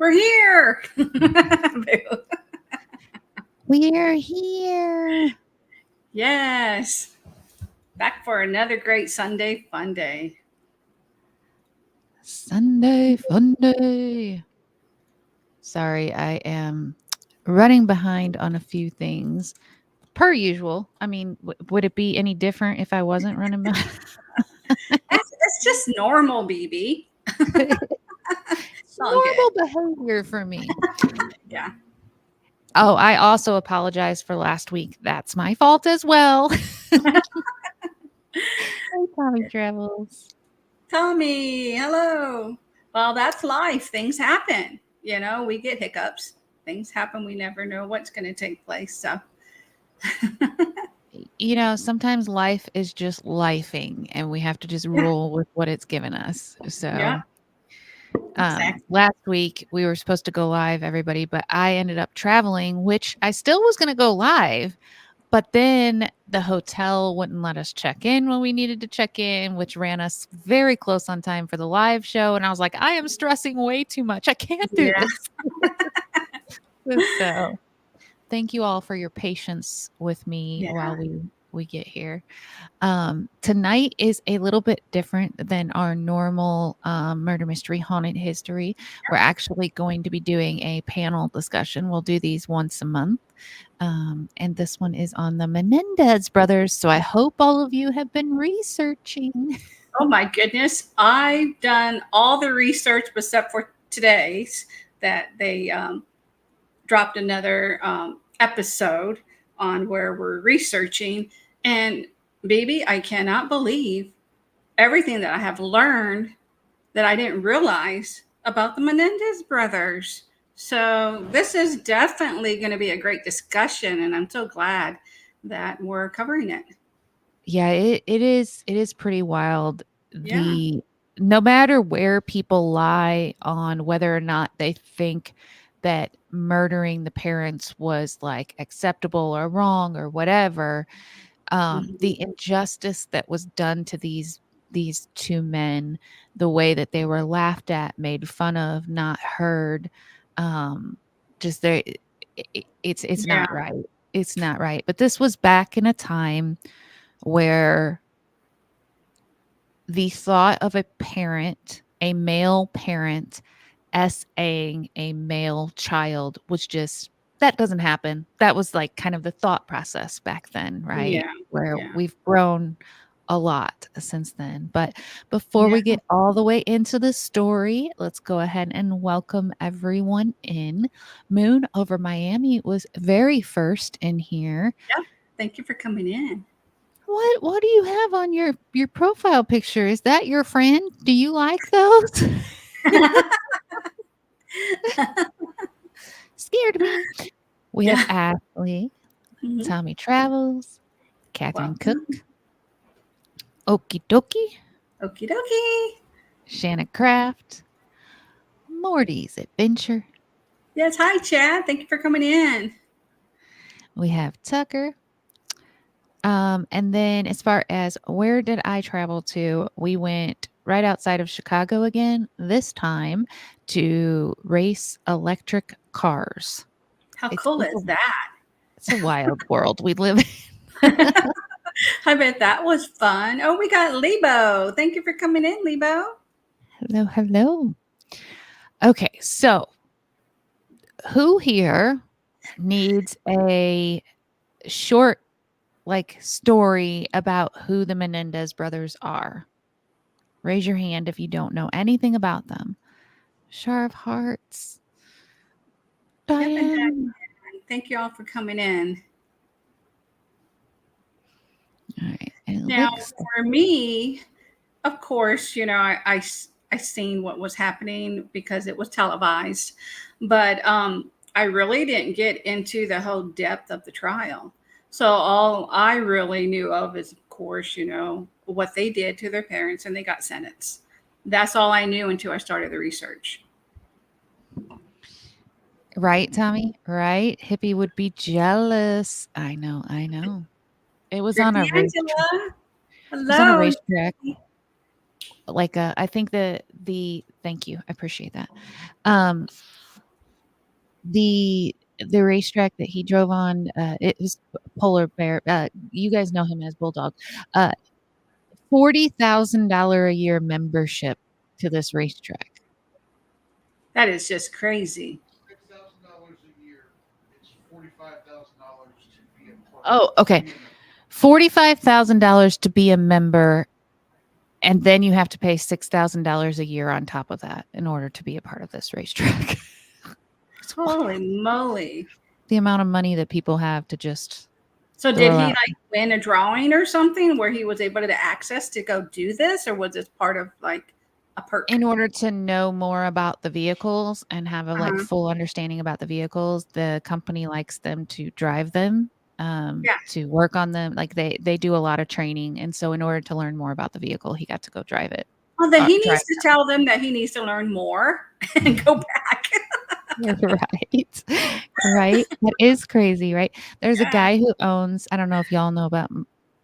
We're here. We're here. Yes. Back for another great Sunday fun day. Sunday fun day. Sorry, I am running behind on a few things. Per usual. I mean, would it be any different if I wasn't running behind? That's just normal, BB. It's All good. normal behavior for me. Yeah. Oh, I also apologize for last week. That's my fault as well. Hey, Tommy Travels. Tommy, hello. Well, that's life. Things happen. We get hiccups. Things happen. We never know what's going to take place. So, Sometimes life is just lifing and we have to just roll with what it's given us. So, yeah. Exactly. last week we were supposed to go live, everybody, but I ended up traveling, which I still was going to go live. But then the hotel wouldn't let us check in when we needed to check in, which ran us very close on time for the live show. And I was like, I am stressing way too much. I can't do this. So thank you all for your patience with me while we get here. Tonight is a little bit different than our normal murder mystery haunted history. We're actually going to be doing a panel discussion. We'll do these once a month. And this one is on the Menendez brothers. So I hope all of you have been researching. Oh my goodness. I've done all the research except for today's that they dropped another episode on where we're researching. And baby, I cannot believe everything that I have learned that I didn't realize about the Menendez brothers. So this is definitely going to be a great discussion, and I'm so glad that we're covering it. Yeah, it is pretty wild. No matter where people lie on whether or not they think that murdering the parents was like acceptable or wrong or whatever, the injustice that was done to these two men, the way that they were laughed at, made fun of, not heard, just there, it's not right. It's not right. But this was back in a time where the thought of a parent, a male parent, essaying a male child was just, that doesn't happen. That was like kind of the thought process back then, right? Yeah. Where we've grown a lot since then. But before we get all the way into the story, let's go ahead and welcome everyone in. Moon over Miami was very first in here. Yeah. Thank you for coming in. What do you have on your profile picture? Is that your friend? Do you like those? Scared me. We have Ashley, Tommy Travels, Catherine Cook, Okie Dokie, Okie Dokie, Shanna Craft, Morty's Adventure. Yes, hi Chad. Thank you for coming in. We have Tucker. And then as far as where did I travel to, we went right outside of Chicago again, this time to race electric cars. How cool is that? It's a wild world we live in. I bet that was fun. Oh, we got Lebo. Thank you for coming in, Lebo. Hello, hello. Okay, so who here needs a short story about who the Menendez brothers are? Raise your hand if you don't know anything about them. Shar of Hearts. Diane. Thank you all for coming in. All right. Now, for me, of course, I seen what was happening because it was televised, but I really didn't get into the whole depth of the trial. So all I really knew of is, of course, what they did to their parents and they got sentenced. That's all I knew until I started the research. Right, Tommy? Right? Hippie would be jealous. I know. It was on a racetrack. Hello. It was on a racetrack. I think the thank you. I appreciate that. the racetrack that he drove on, it was Polar Bear. You guys know him as Bulldog. Uh, $40,000 a year membership to this racetrack. That is just crazy. $6,000 a year. It's $45,000 to be a part. Oh, okay. $45,000 to be a member, and then you have to pay $6,000 a year on top of that in order to be a part of this racetrack. Holy moly. The amount of money that people have to just So did he out. like win a drawing or something where he was able to access to go do this, or was this part of like a perk? In order to know more about the vehicles and have a like Uh-huh. full understanding about the vehicles, the company likes them to drive them, Yeah. to work on them. Like they do a lot of training, and so in order to learn more about the vehicle, he got to go drive it. Well, then he Drive needs to tell them that he needs to learn more and go back. right. Right. That is crazy, right? There's a Yeah. guy who owns, I don't know if y'all know about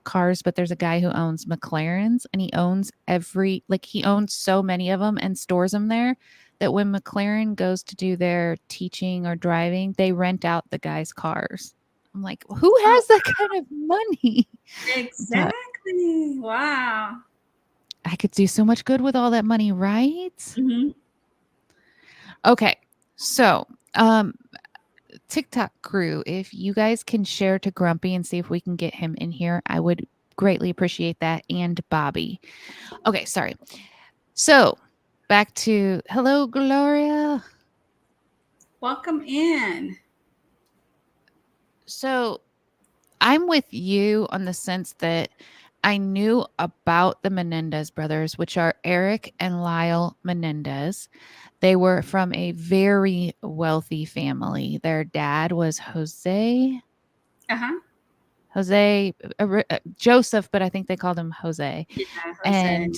cars, but there's a guy who owns McLarens, and he owns he owns so many of them and stores them there that when McLaren goes to do their teaching or driving, they rent out the guy's cars. I'm like, who has that kind of money? But Exactly. Wow. I could do so much good with all that money, right? Mhm. Okay. So, TikTok crew, if you guys can share to Grumpy and see if we can get him in here, I would greatly appreciate that. And Bobby. Okay, sorry. So back to hello, Gloria. Welcome in. So I'm with you on the sense that I knew about the Menendez brothers, which are Eric and Lyle Menendez. They were from a very wealthy family. Their dad was Jose, Joseph, but I think they called him Jose. Yeah, Jose. And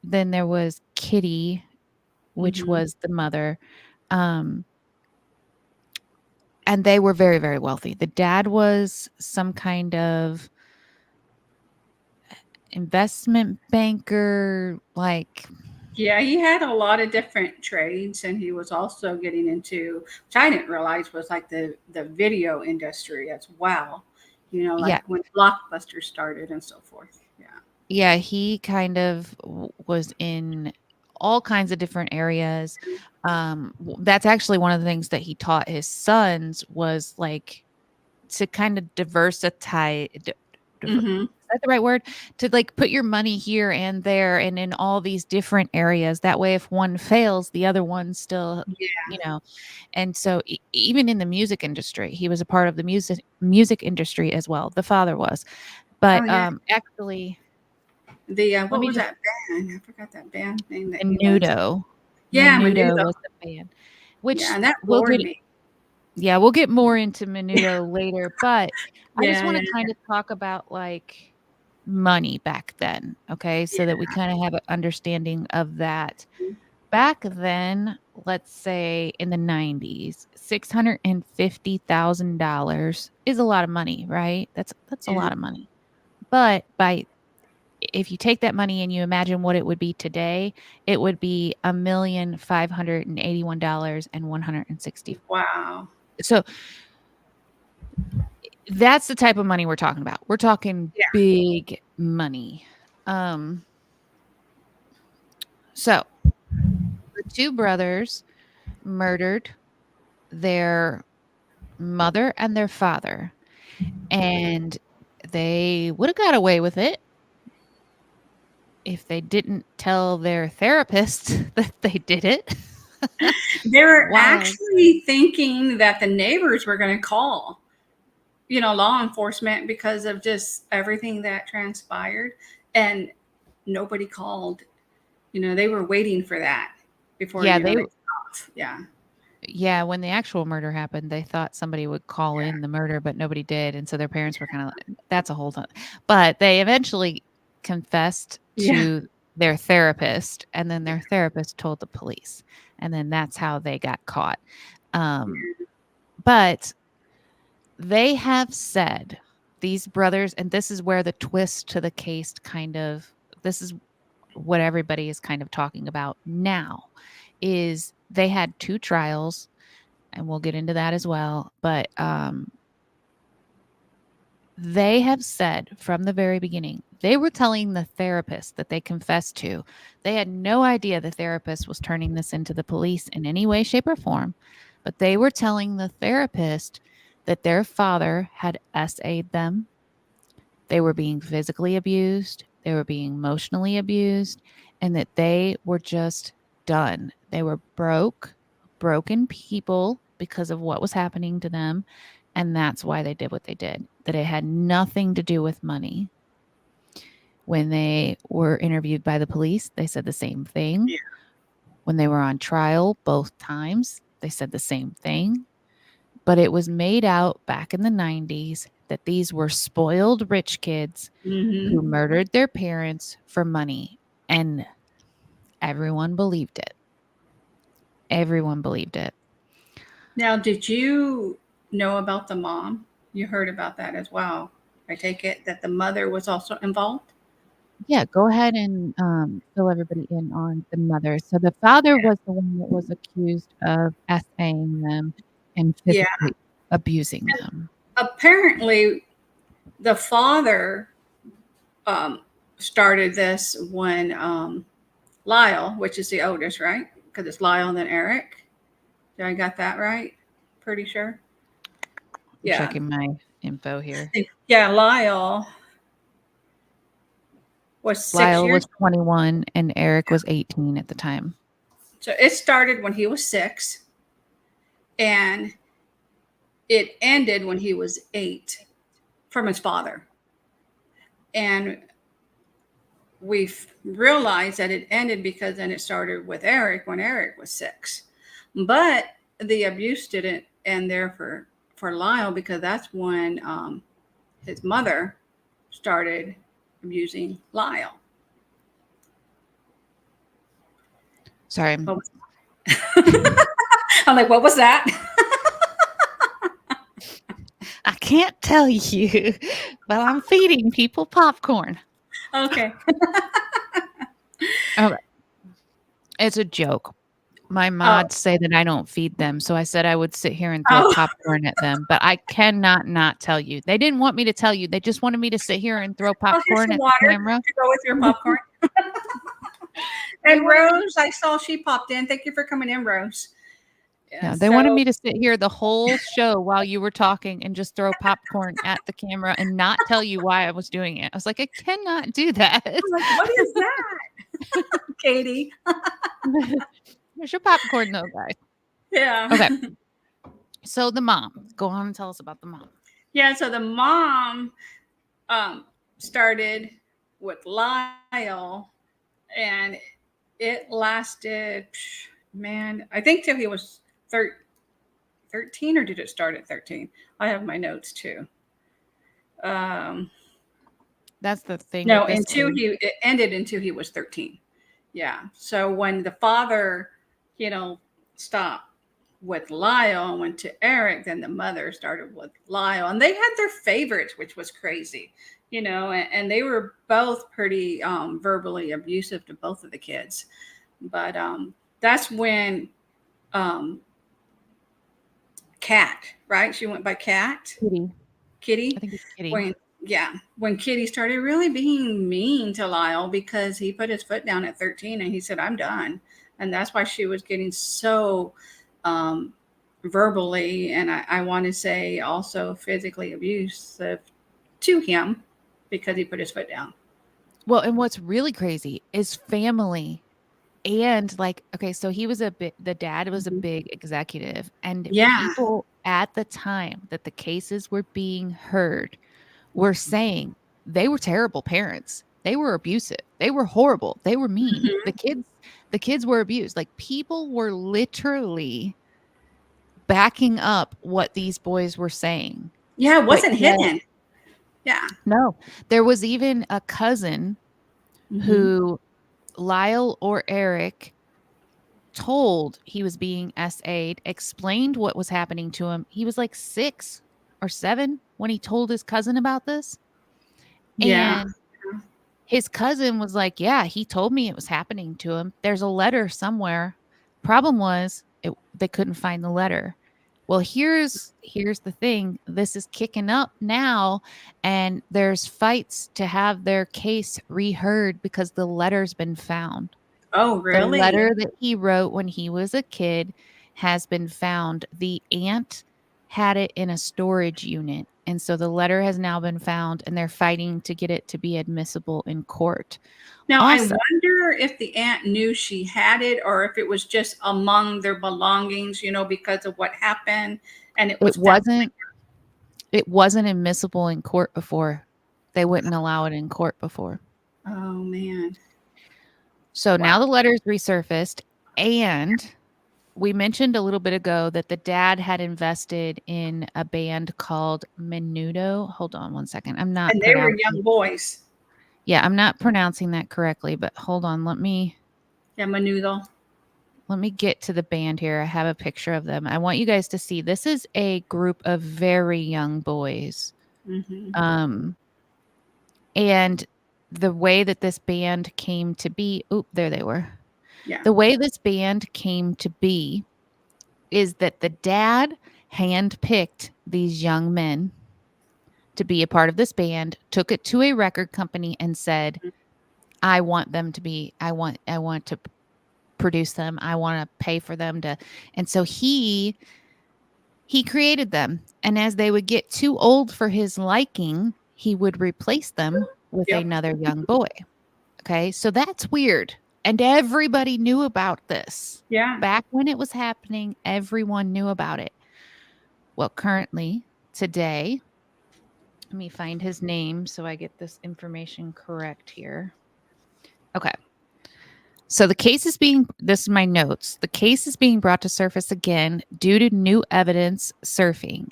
then there was Kitty, which was the mother. And they were very, very wealthy. The dad was some kind of investment banker, like. Yeah, he had a lot of different trades, and he was also getting into, which I didn't realize was like the video industry as well. You know, like when Blockbuster started and so forth. Yeah. Yeah, he kind of was in all kinds of different areas. That's actually one of the things that he taught his sons was like to kind of diversify. Is that the right word? To like put your money here and there and in all these different areas. That way, if one fails, the other one still, And so even in the music industry, he was a part of the music industry as well. The father was, but actually, what was that band? I forgot that band name that he was. Menudo. Yeah, Menudo was the band. Which and that bored me. Yeah, we'll get more into Menudo later, but I just want to kind of talk about like money back then, okay? So that we kind of have an understanding of that. Back then, let's say in the 90s, $650,000 is a lot of money, right? That's a lot of money. But if you take that money and you imagine what it would be today, it would be $1,581,160. Wow. So that's the type of money we're talking about. We're talking big money. So the two brothers murdered their mother and their father, and they would have got away with it if they didn't tell their therapist that they did it. They were actually thinking that the neighbors were going to call, law enforcement because of just everything that transpired, and nobody called. They were waiting for that before they stopped. Yeah, when the actual murder happened, they thought somebody would call in the murder, but nobody did, and so their parents were kind of like, that's a whole ton. But they eventually confessed to their therapist, and then their therapist told the police, and then that's how they got caught. But they have said, these brothers, and this is where the twist to the case this is what everybody is kind of talking about now, is they had two trials. and we'll get into that as well. But they have said from the very beginning, they were telling the therapist that they confessed to. They had no idea the therapist was turning this into the police in any way, shape, or form. But they were telling the therapist that their father had SA'd them. They were being physically abused. They were being emotionally abused, and that they were just done. They were broken people because of what was happening to them. And that's why they did what they did, that it had nothing to do with money. When they were interviewed by the police, they said the same thing. Yeah. When they were on trial, both times, they said the same thing. But it was made out back in the 90s that these were spoiled rich kids who murdered their parents for money. And everyone believed it. Everyone believed it. Now, did you know about the mom? You heard about that as well. I take it that the mother was also involved? Yeah, go ahead and fill everybody in on the mother. So the father was the one that was accused of SAing them and Yeah. physically abusing them. Apparently, the father started this when Lyle, which is the oldest, right? Because it's Lyle and then Eric. Did I got that right? Pretty sure. Yeah. Checking my info here. Yeah, Lyle was 6 Lyle years. was 21 and Eric was 18 at the time. So it started when he was 6, and it ended when he was 8 from his father. And we've realized that it ended because then it started with Eric when Eric was 6. But the abuse didn't end there for Lyle, because that's when his mother started abusing Lyle. Sorry. I'm like, what was that? I can't tell you, but I'm feeding people popcorn. Okay. Okay. It's a joke. My mods say that I don't feed them, so I said I would sit here and throw popcorn at them, but I cannot not tell you. They didn't want me to tell you. They just wanted me to sit here and throw popcorn at the camera. To go with your popcorn. And Rose, I saw she popped in. Thank you for coming in, Rose. Yeah, they wanted me to sit here the whole show while you were talking and just throw popcorn at the camera and not tell you why I was doing it. I was like, I cannot do that. I'm like, what is that? Katie. There's your popcorn though, guys. Yeah. Okay. So the mom. Go on and tell us about the mom. Yeah, so the mom started with Lyle, and it lasted, man, I think till he was 13, or did it start at 13? I have my notes too. That's the thing. No, it ended until he was 13. Yeah. So when the father, stopped with Lyle and went to Eric, then the mother started with Lyle, and they had their favorites, which was crazy, and they were both pretty verbally abusive to both of the kids. But that's when Kat, right? She went by Kat. Kitty. I think it's Kitty. When Kitty started really being mean to Lyle because he put his foot down at 13 and he said, I'm done. And that's why she was getting so verbally, and I want to say also physically abusive to him because he put his foot down. Well, and what's really crazy is family. And okay, so the dad was a big executive, and people at the time that the cases were being heard were saying they were terrible parents. They were abusive. They were horrible. They were mean. The kids were abused. Like, people were literally backing up what these boys were saying. Yeah, it wasn't hidden. Yeah. No, there was even a cousin who Lyle or Eric told he was being SA'd, explained what was happening to him. He was like 6 or 7 when he told his cousin about this. Yeah. And his cousin was like, yeah, he told me it was happening to him. There's a letter somewhere. Problem was, they couldn't find the letter. Well, here's the thing. This is kicking up now, and there's fights to have their case reheard because the letter's been found. Oh, The really? letter that he wrote when he was a kid has been found. The aunt had it in a storage unit, and so the letter has now been found, and they're fighting to get it to be admissible in court. Now, I Also, wonder if the aunt knew she had it or if it was just among their belongings, because of what happened and it was it found. wasn't admissible in court before. They wouldn't allow it in court before. Oh, man. So now Wow. the letter's resurfaced, and we mentioned a little bit ago that the dad had invested in a band called Menudo. Hold on one second. I'm not And they were young boys. Yeah, I'm not pronouncing that correctly, but hold on. Let me Yeah, Menudo. get to the band here. I have a picture of them. I want you guys to see. This is a group of very young boys. Mm-hmm. And the way that this band came to be, there they were. Yeah. The way this band came to be is that the dad handpicked these young men to be a part of this band, took it to a record company and said, I want to produce them. I want to pay for them to. And so he created them. And as they would get too old for his liking, he would replace them with Yep. another young boy. Okay. So that's weird. And everybody knew about this. Yeah. Back when it was happening, everyone knew about it. Well, currently, today, let me find his name so I get this information correct here. Okay. So the case is this is my notes. The case is being brought to surface again due to new evidence surfacing,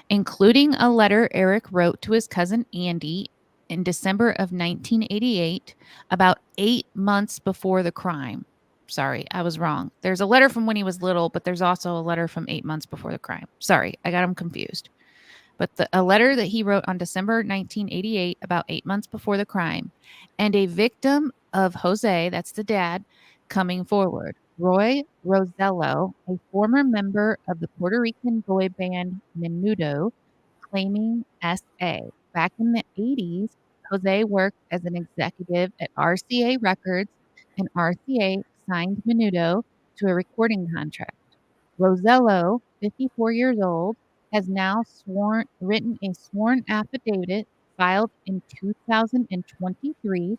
including a letter Eric wrote to his cousin Andy in December of 1988, about 8 months before the crime. Sorry, I was wrong. There's a letter from when he was little, but there's also a letter from 8 months before the crime. Sorry, I got him confused. But a letter that he wrote on December 1988, about 8 months before the crime, and a victim of Jose, that's the dad, coming forward. Roy Rosello, a former member of the Puerto Rican boy band Menudo, claiming SA. Back in the 80s, Jose worked as an executive at RCA Records, and RCA signed Menudo to a recording contract. Rosello, 54 years old, has now written a sworn affidavit filed in 2023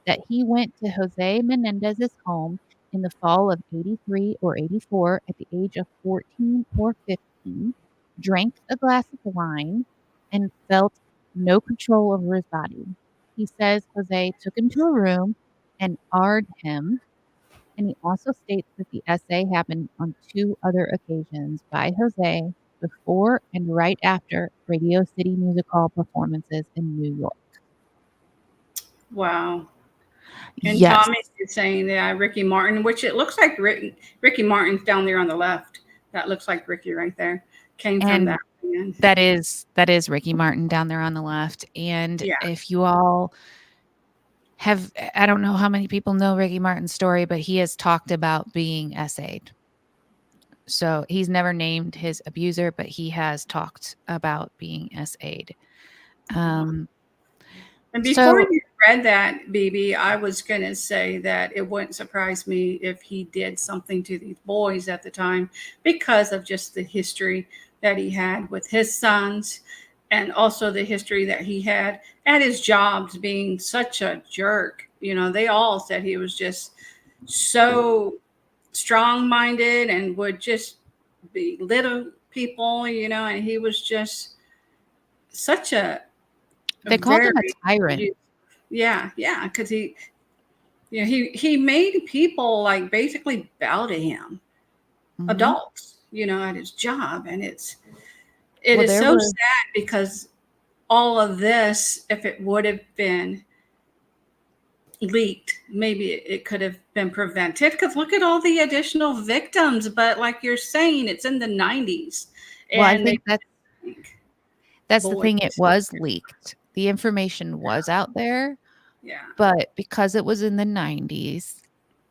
that he went to Jose Menendez's home in the fall of 83 or 84 at the age of 14 or 15, drank a glass of wine, and felt no control over his body. He says Jose took him to a room and AR'd him, and he also states that the essay happened on 2 other occasions by Jose before and right after Radio City Music Hall performances in New York. Wow. And Yes. Tommy's saying that Ricky Martin, which it looks like Ricky Martin's down there on the left. That looks like Ricky right there. Came from that band. That is Ricky Martin down there on the left. And if you all have, I don't know how many people know Ricky Martin's story, but he has talked about being SA'd. So he's never named his abuser, but he has talked about being SA'd. And before you read that, BB, I was going to say that it wouldn't surprise me if he did something to these boys at the time because of just the history that he had with his sons and also the history that he had at his jobs being such a jerk. They all said he was just so strong-minded and would just belittle people, and he was just such they called him a tyrant. Yeah, because he made people like basically bow to him, adults, at his job, and it is so sad because all of this, if it would have been leaked, maybe it could have been prevented. Because look at all the additional victims, but like you're saying, it's in the 90s. Well, I think that's the thing. It was leaked. The information was out there. Yeah. But because it was in the 90s,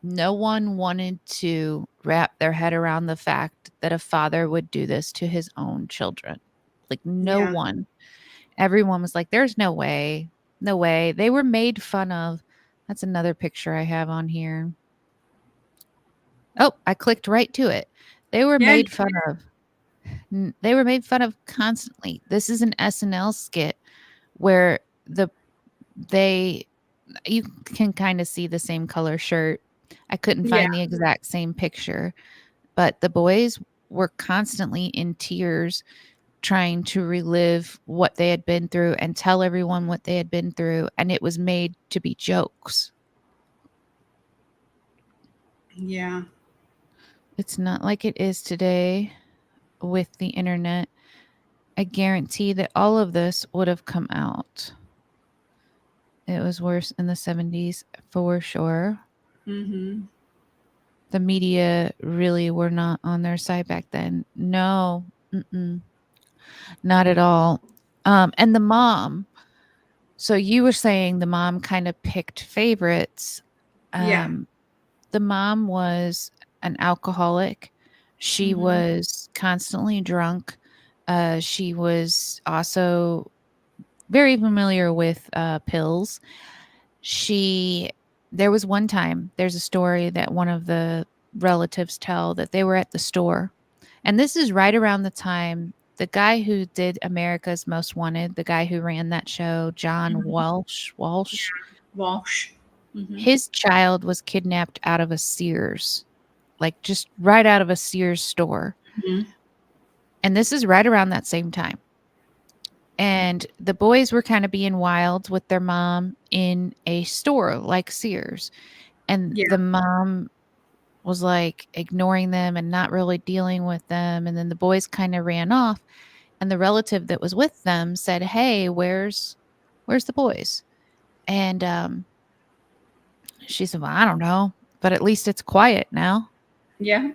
no one wanted to wrap their head around the fact that a father would do this to his own children. Like, no Yeah. one. Everyone was like, there's no way. No way. They were made fun of. That's another picture I have on here. Oh, I clicked right to it. They were Yeah. made fun of. They were made fun of constantly. This is an SNL skit where they you can kind of see the same color shirt. I couldn't Yeah. find the exact same picture, but the boys were constantly in tears trying to relive what they had been through and tell everyone what they had been through, and it was made to be jokes. Yeah. It's not like it is today with the internet. I guarantee that all of this would have come out. It was worse in the 70s for sure. Mm-hmm. The media really were not on their side back then. No, not at all. And the mom. So you were saying the mom kind of picked favorites. Yeah. The mom was an alcoholic. She Mm-hmm. was constantly drunk. She was also very familiar with pills. There was one time, there's a story that one of the relatives tell that they were at the store. And this is right around the time the guy who did America's Most Wanted, the guy who ran that show, John Mm-hmm. Walsh, Walsh. Mm-hmm. his child was kidnapped out of a Sears, like just right out of a Sears store. Mm-hmm. And this is right around that same time. And the boys were kind of being wild with their mom in a store like Sears. And Yeah. the mom was like ignoring them and not really dealing with them. And then the boys kind of ran off. And the relative that was with them said, "Hey, where's the boys?" And she said, "Well, I don't know, but at least it's quiet now." Yeah.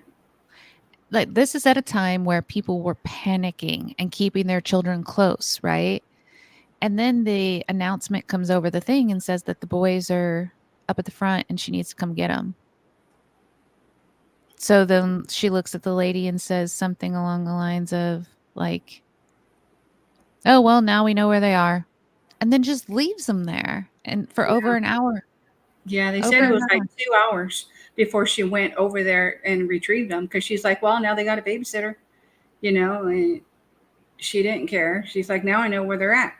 Like, this is at a time where people were panicking and keeping their children close, right? And then the announcement comes over the thing and says that the boys are up at the front and she needs to come get them. So then she looks at the lady and says something along the lines of, like, "Oh, well, now we know where they are." And then just leaves them there and for over an hour. Yeah. They said Over it an was like hour. 2 hours before she went over there and retrieved them because she's like, well, now they got a babysitter, and she didn't care. She's like, now I know where they're at.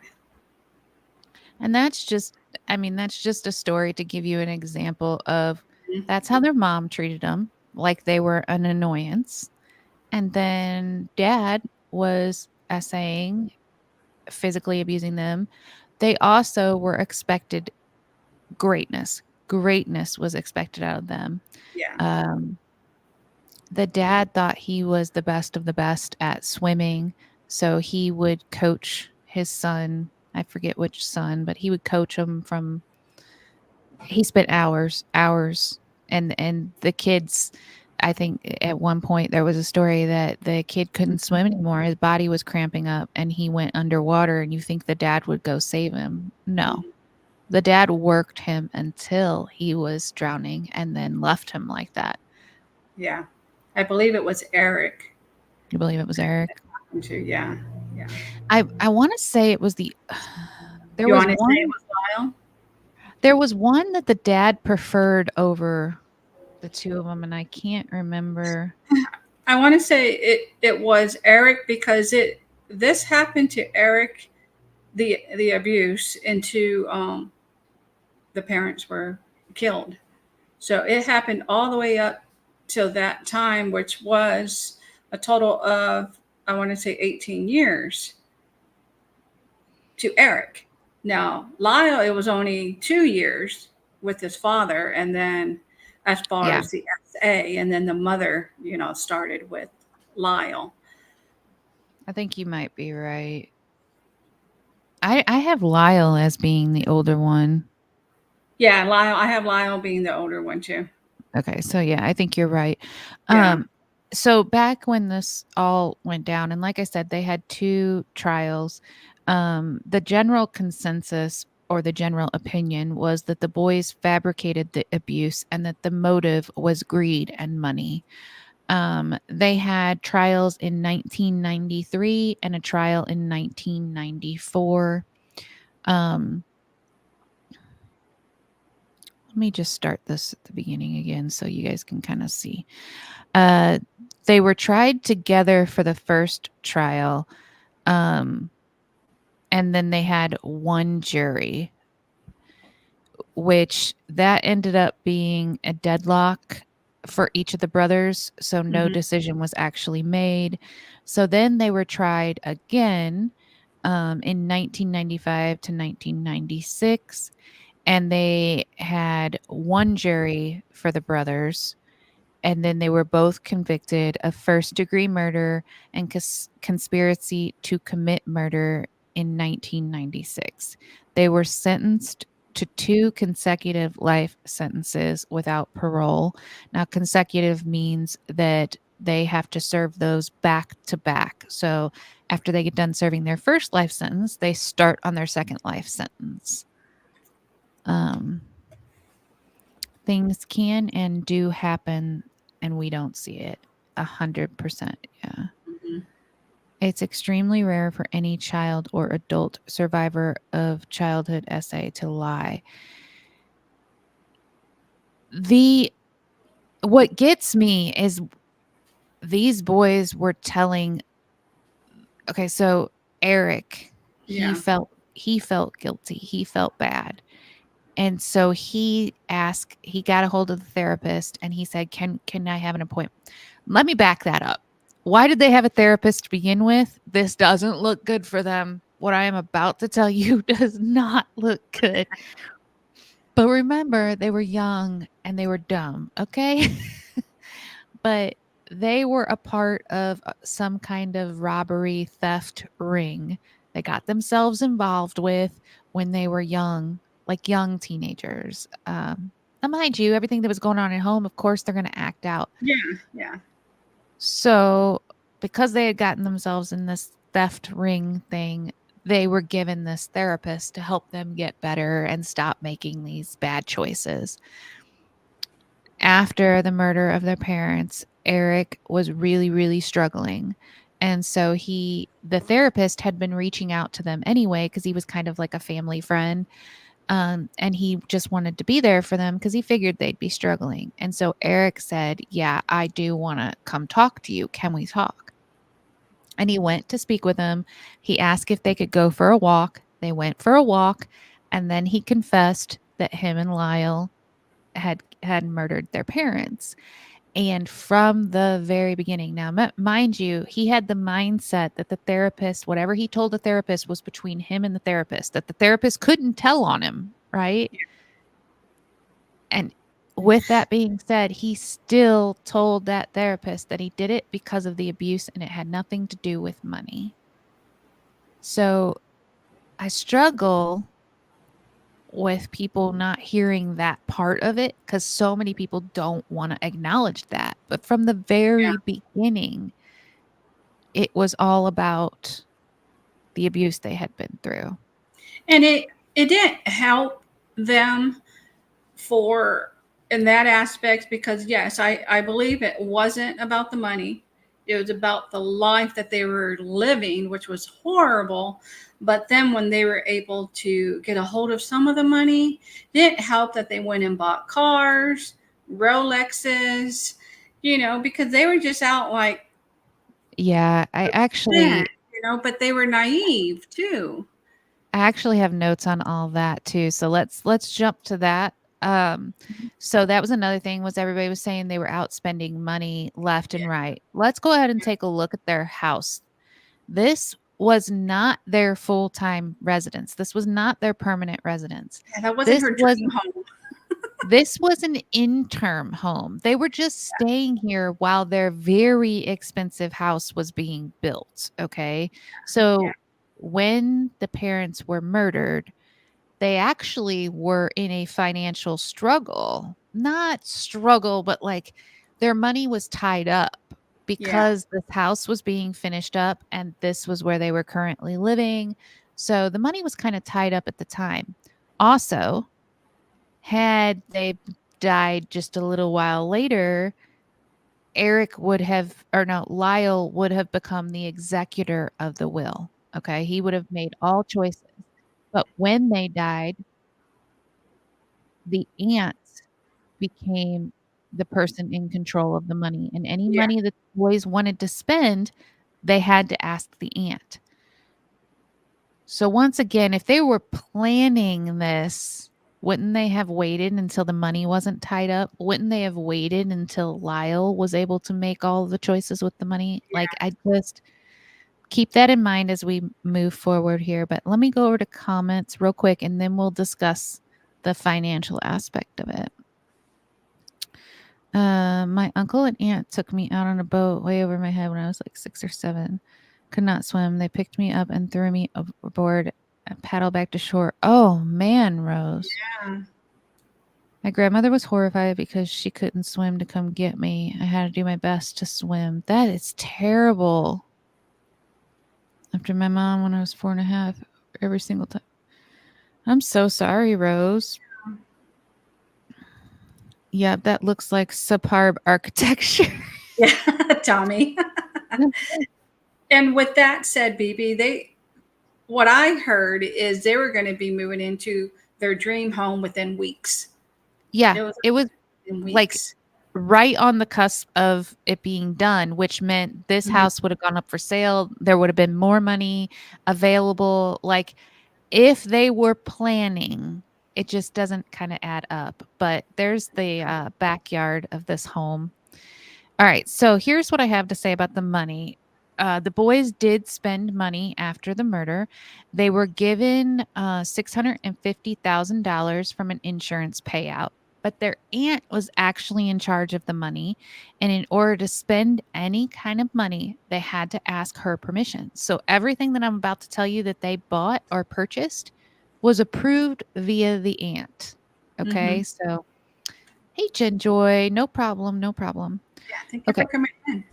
And that's just, I mean, that's just a story to give you an example of Mhm. that's how their mom treated them, like they were an annoyance. And then dad was essaying, physically abusing them. They also were expected greatness. Greatness was expected out of them. Yeah. Um, the dad thought he was the best of the best at swimming. So he would coach his son. I forget which son, but he would coach him from, he spent hours. And the kids, I think at one point there was a story that the kid couldn't swim anymore. His body was cramping up and he went underwater, and you think the dad would go save him. No. Mhm. The dad worked him until he was drowning and then left him like that. Yeah. I believe it was Eric. You believe it was Eric? Too. Yeah. Yeah. I want to say it was the there You was want to say it one was Lyle? there was one that the dad preferred over the two of them, and I can't remember. I want to say it was Eric because this happened to Eric, the abuse, into the parents were killed. So it happened all the way up till that time, which was a total of, I want to say, 18 years to Eric. Now, Lyle, it was only 2 years with his father. And then as far Yeah, as the SA, and then the mother, started with Lyle. I think you might be right. I have Lyle as being the older one. Yeah, Lyle. I have Lyle being the older one too. Okay, so yeah, I think you're right. Yeah. So back when this all went down, and like I said, they had two trials. The general consensus or the general opinion was that the boys fabricated the abuse and that the motive was greed and money. They had trials in 1993 and a trial in 1994. Let me just start this at the beginning again so you guys can kind of see. They were tried together for the first trial, and then they had one jury, which that ended up being a deadlock for each of the brothers, so no decision was actually made. So then they were tried again in 1995 to 1996, and they had one jury for the brothers, and then they were both convicted of first-degree murder and conspiracy to commit murder in 1996. They were sentenced to 2 consecutive life sentences without parole. Now, consecutive means that they have to serve those back to back. So after they get done serving their first life sentence, they start on their second life sentence. Things can and do happen, and we don't see it 100%. Yeah. It's extremely rare for any child or adult survivor of childhood SA to lie. What gets me is these boys were telling, okay, so Eric, he felt guilty. He felt bad. And so he got a hold of the therapist and he said, can I have an appointment? Let me back that up. Why did they have a therapist to begin with? This doesn't look good for them. What I am about to tell you does not look good. But remember, they were young and they were dumb, okay? But they were a part of some kind of robbery theft ring they got themselves involved with when they were young, like young teenagers. Now, mind you, everything that was going on at home, of course, they're going to act out. Yeah. So because they had gotten themselves in this theft ring thing, they were given this therapist to help them get better and stop making these bad choices. After the murder of their parents, Eric was really, really struggling. And so the therapist had been reaching out to them anyway, because he was kind of like a family friend. And he just wanted to be there for them because he figured they'd be struggling. And so Eric said, yeah, I do want to come talk to you. Can we talk? And he went to speak with them. He asked if they could go for a walk. They went for a walk. And then he confessed that him and Lyle had murdered their parents. And from the very beginning, now, mind you, he had the mindset that the therapist, whatever he told the therapist, was between him and the therapist, that the therapist couldn't tell on him, right? Yeah. And with that being said, he still told that therapist that he did it because of the abuse and it had nothing to do with money. So I struggle with people not hearing that part of it because so many people don't want to acknowledge that. But from the very beginning, it was all about the abuse they had been through. And it didn't help them in that aspect because, yes, I believe it wasn't about the money. It was about the life that they were living, which was horrible. But then when they were able to get a hold of some of the money, it didn't help that they went and bought cars, Rolexes, because they were just out like. Yeah, I actually. But they were naive too. I actually have notes on all that too. So let's jump to that. So that was another thing, was everybody was saying they were out spending money left and right. Let's go ahead and take a look at their house. This was not their full-time residence. This was not their permanent residence. Yeah, that wasn't her dream home. This was an interim home. They were just staying here while their very expensive house was being built. Okay. So when the parents were murdered, they actually were in a financial struggle. Not struggle, but like their money was tied up because this house was being finished up and this was where they were currently living. So the money was kind of tied up at the time. Also, had they died just a little while later, Lyle would have become the executor of the will. Okay. He would have made all choices. But when they died, the aunt became the person in control of the money. And any Yeah. money that the boys wanted to spend, they had to ask the aunt. So once again, if they were planning this, wouldn't they have waited until the money wasn't tied up? Wouldn't they have waited until Lyle was able to make all the choices with the money? Like, I just keep that in mind as we move forward here. But let me go over to comments real quick, and then we'll discuss the financial aspect of it. My uncle and aunt took me out on a boat way over my head when I was like 6 or 7. Could not swim. They picked me up and threw me overboard and paddled back to shore. Oh man, Rose. Yeah. My grandmother was horrified because she couldn't swim to come get me. I had to do my best to swim. That is terrible. After my mom when I was 4.5 every single time. I'm so sorry, Rose. Yeah, that looks like subpar architecture. Yeah, Tommy. And with that said, BB, what I heard is they were going to be moving into their dream home within weeks. Yeah, it was in weeks. like right on the cusp of it being done, which meant this house would have gone up for sale. There would have been more money available. Like if they were planning, it just doesn't kind of add up. But there's the backyard of this home. All right. So here's what I have to say about the money. The boys did spend money after the murder. They were given $650,000 from an insurance payout, but their aunt was actually in charge of the money. And in order to spend any kind of money, they had to ask her permission. So everything that I'm about to tell you that they bought or purchased was approved via the aunt. Okay. So, hey, Jen Joy, no problem. No problem. Yeah, thank you for coming in.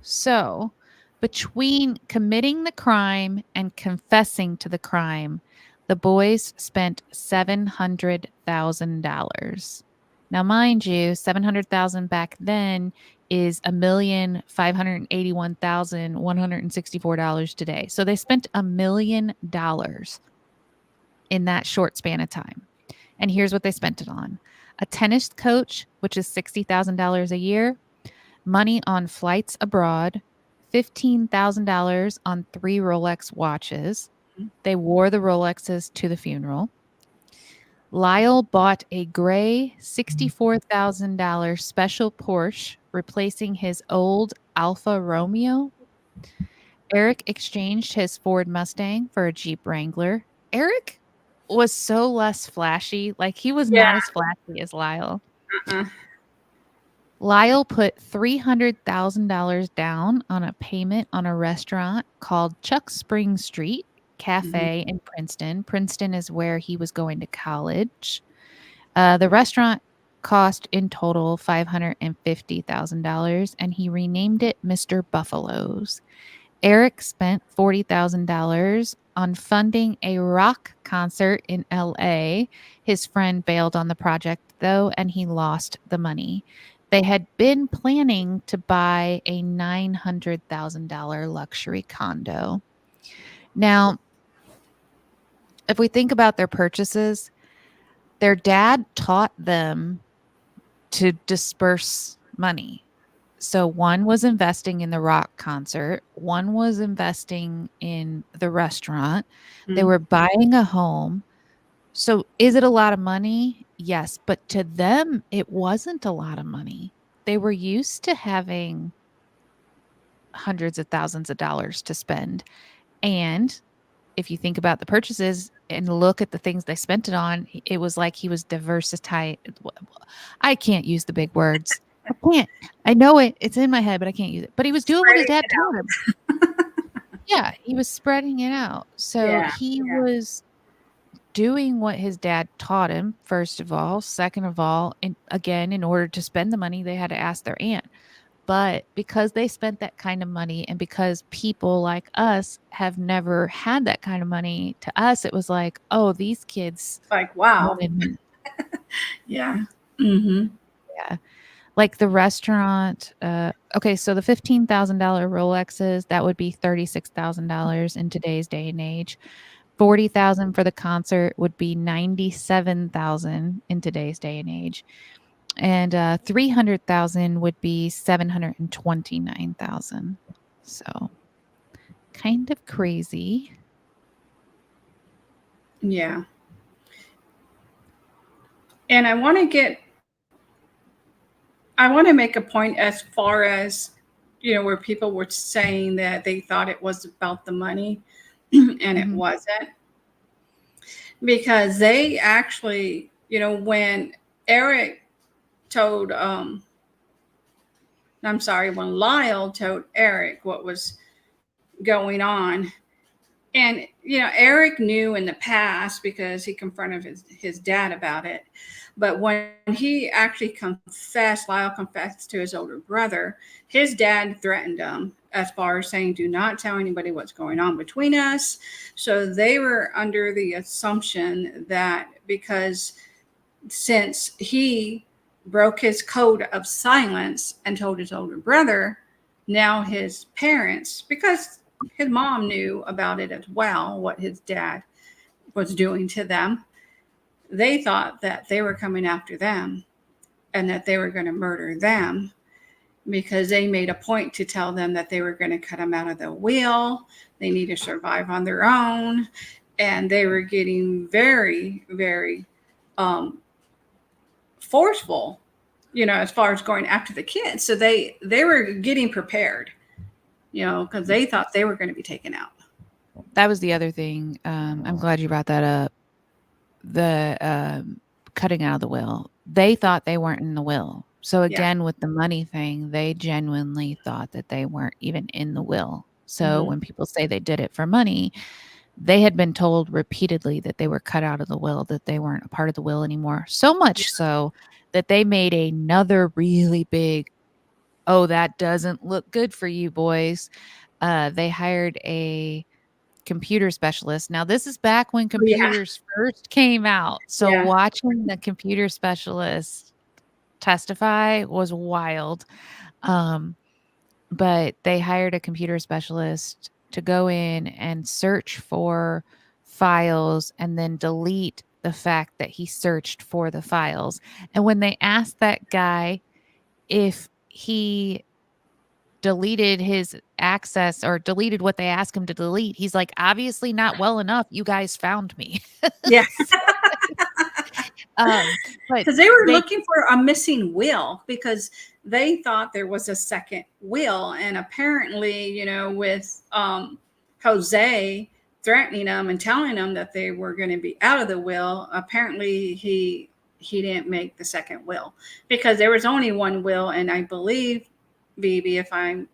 So, between committing the crime and confessing to the crime, the boys spent $700,000. Now, mind you, $700,000 back then is $1,581,164 today. So they spent $1 million in that short span of time. And here's what they spent it on: a tennis coach, which is $60,000 a year, money on flights abroad, $15,000 on 3 Rolex watches. They wore the Rolexes to the funeral. Lyle bought a gray $64,000 special Porsche, replacing his old Alfa Romeo. Eric exchanged his Ford Mustang for a Jeep Wrangler. Eric was so less flashy. Like, he was not as flashy as Lyle. Lyle put $300,000 down on a payment on a restaurant called Chuck Spring Street Cafe in Princeton. Princeton is where he was going to college. The restaurant cost in total $550,000, and he renamed it Mr. Buffalo's. Eric spent $40,000 on funding a rock concert in LA. His friend bailed on the project, though, and he lost the money. They had been planning to buy a $900,000 luxury condo. Now, if we think about their purchases, their dad taught them to disperse money. So one was investing in the rock concert, one was investing in the restaurant. They were buying a home. So is it a lot of money? Yes, but to them, it wasn't a lot of money. They were used to having hundreds of thousands of dollars to spend. And if you think about the purchases and look at the things they spent it on, it was like he was diversified. I can't use the big words. I can't. I know it. It's in my head, but I can't use it. But he was doing what his dad told him. Yeah, he was spreading it out. So he was doing what his dad taught him, first of all. Second of all, and again, in order to spend the money, they had to ask their aunt. But because they spent that kind of money, and because people like us have never had that kind of money, to us, it was like, oh, these kids Like, wow. wanted me. Yeah. Mm-hmm. Yeah. Like the restaurant. Okay, so the $15,000 Rolexes, that would be $36,000 in today's day and age. 40,000 for the concert would be 97,000 in today's day and age. And 300,000 would be 729,000. So kind of crazy. Yeah. And I want to make a point as far as, where people were saying that they thought it was about the money and it wasn't. Because they actually, when Eric told, when Lyle told Eric what was going on, and, Eric knew in the past because he confronted his dad about it. But when he actually Lyle confessed to his older brother, his dad threatened him as far as saying, do not tell anybody what's going on between us. So they were under the assumption that because since he broke his code of silence and told his older brother, now his parents, because his mom knew about it as well, what his dad was doing to them, they thought that they were coming after them and that they were going to murder them, because they made a point to tell them that they were going to cut them out of the will. They need to survive on their own. And they were getting very, very forceful, as far as going after the kids. So they were getting prepared, because they thought they were going to be taken out. That was the other thing. I'm glad you brought that up. The cutting out of the will. They thought they weren't in the will. So again, with the money thing, they genuinely thought that they weren't even in the will. So when people say they did it for money, they had been told repeatedly that they were cut out of the will, that they weren't a part of the will anymore. So much so that they made another really big, oh, that doesn't look good for you boys. They hired a computer specialist. Now, this is back when computers first came out. So watching the computer specialist testify was wild. But they hired a computer specialist to go in and search for files and then delete the fact that he searched for the files. And when they asked that guy if he deleted his access or deleted what they asked him to delete, he's like, obviously not well enough. You guys found me. Yeah. Because they were looking for a missing will, because they thought there was a second will. And apparently, with Jose threatening them and telling them that they were going to be out of the will, apparently he didn't make the second will, because there was only one will. And I believe, Bibi, if I'm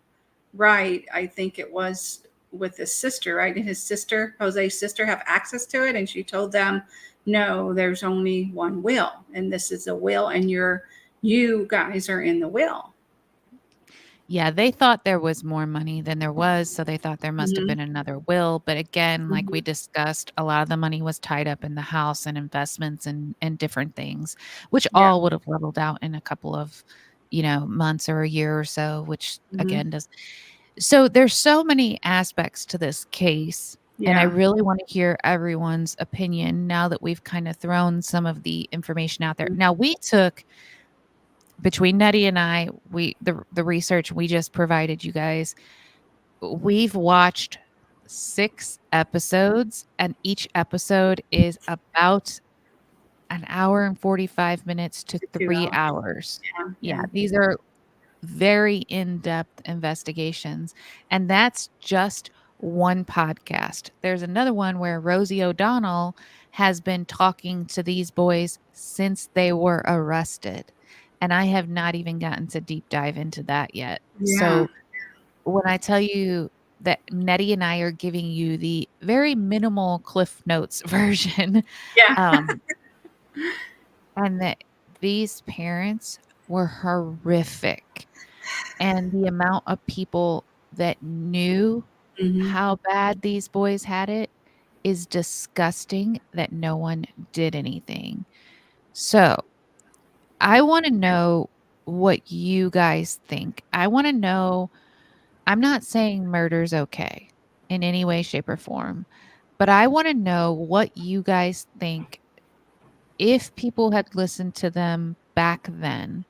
right, I think it was with his sister, right? And his sister, Jose's sister, have access to it. And she told them, no, there's only one will, and this is a will, and you guys are in the will. Yeah, they thought there was more money than there was, so they thought there must have been another will. But again, like we discussed, a lot of the money was tied up in the house and investments and different things, which all would have leveled out in a couple of, months or a year or so, which again does. So there's so many aspects to this case. And I really want to hear everyone's opinion now that we've kind of thrown some of the information out there. Now, we took, between Nettie and I, the research we just provided you guys, we've watched 6 episodes, and each episode is about an hour and 45 minutes to 3 hours. Yeah, these are very in-depth investigations, and that's just one podcast. There's another one where Rosie O'Donnell has been talking to these boys since they were arrested, and I have not even gotten to deep dive into that yet. So when I tell you that Nettie and I are giving you the very minimal Cliff Notes version, and that these parents were horrific. and the amount of people that knew Mhm. how bad these boys had it is disgusting that no one did anything. So, I wanna know what you guys think. I wanna know, I'm not saying murder's okay in any way, shape, or form, but I wanna know what you guys think if people had listened to them back then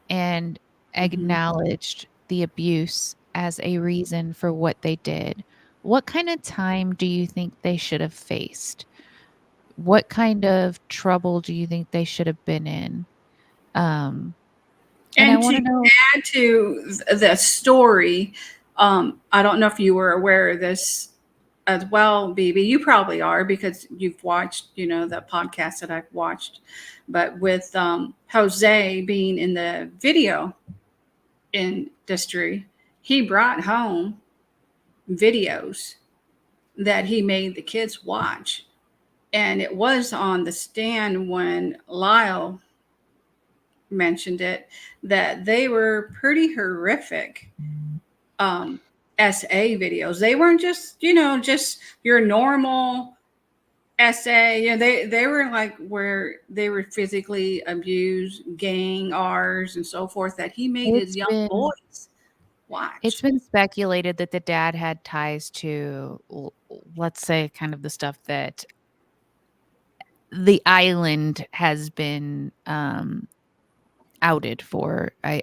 and Mhm. acknowledged the abuse as a reason for what they did, what kind of time do you think they should have faced? What kind of trouble do you think they should have been in? Um, and I And to wanna know. add to the story, I don't know if you were aware of this as well, BB. You probably are because you've watched, the podcast that I've watched. But with Jose being in the video industry, he brought home videos that he made the kids watch. And it was on the stand when Lyle mentioned it that they were pretty horrific um, SA videos. They weren't just your normal SA. They were like where they were physically abused, gang R's and so forth that he made his It's young been boys it's watch. been speculated that the dad had ties to, let's say, kind of the stuff that the island has been, outed for. I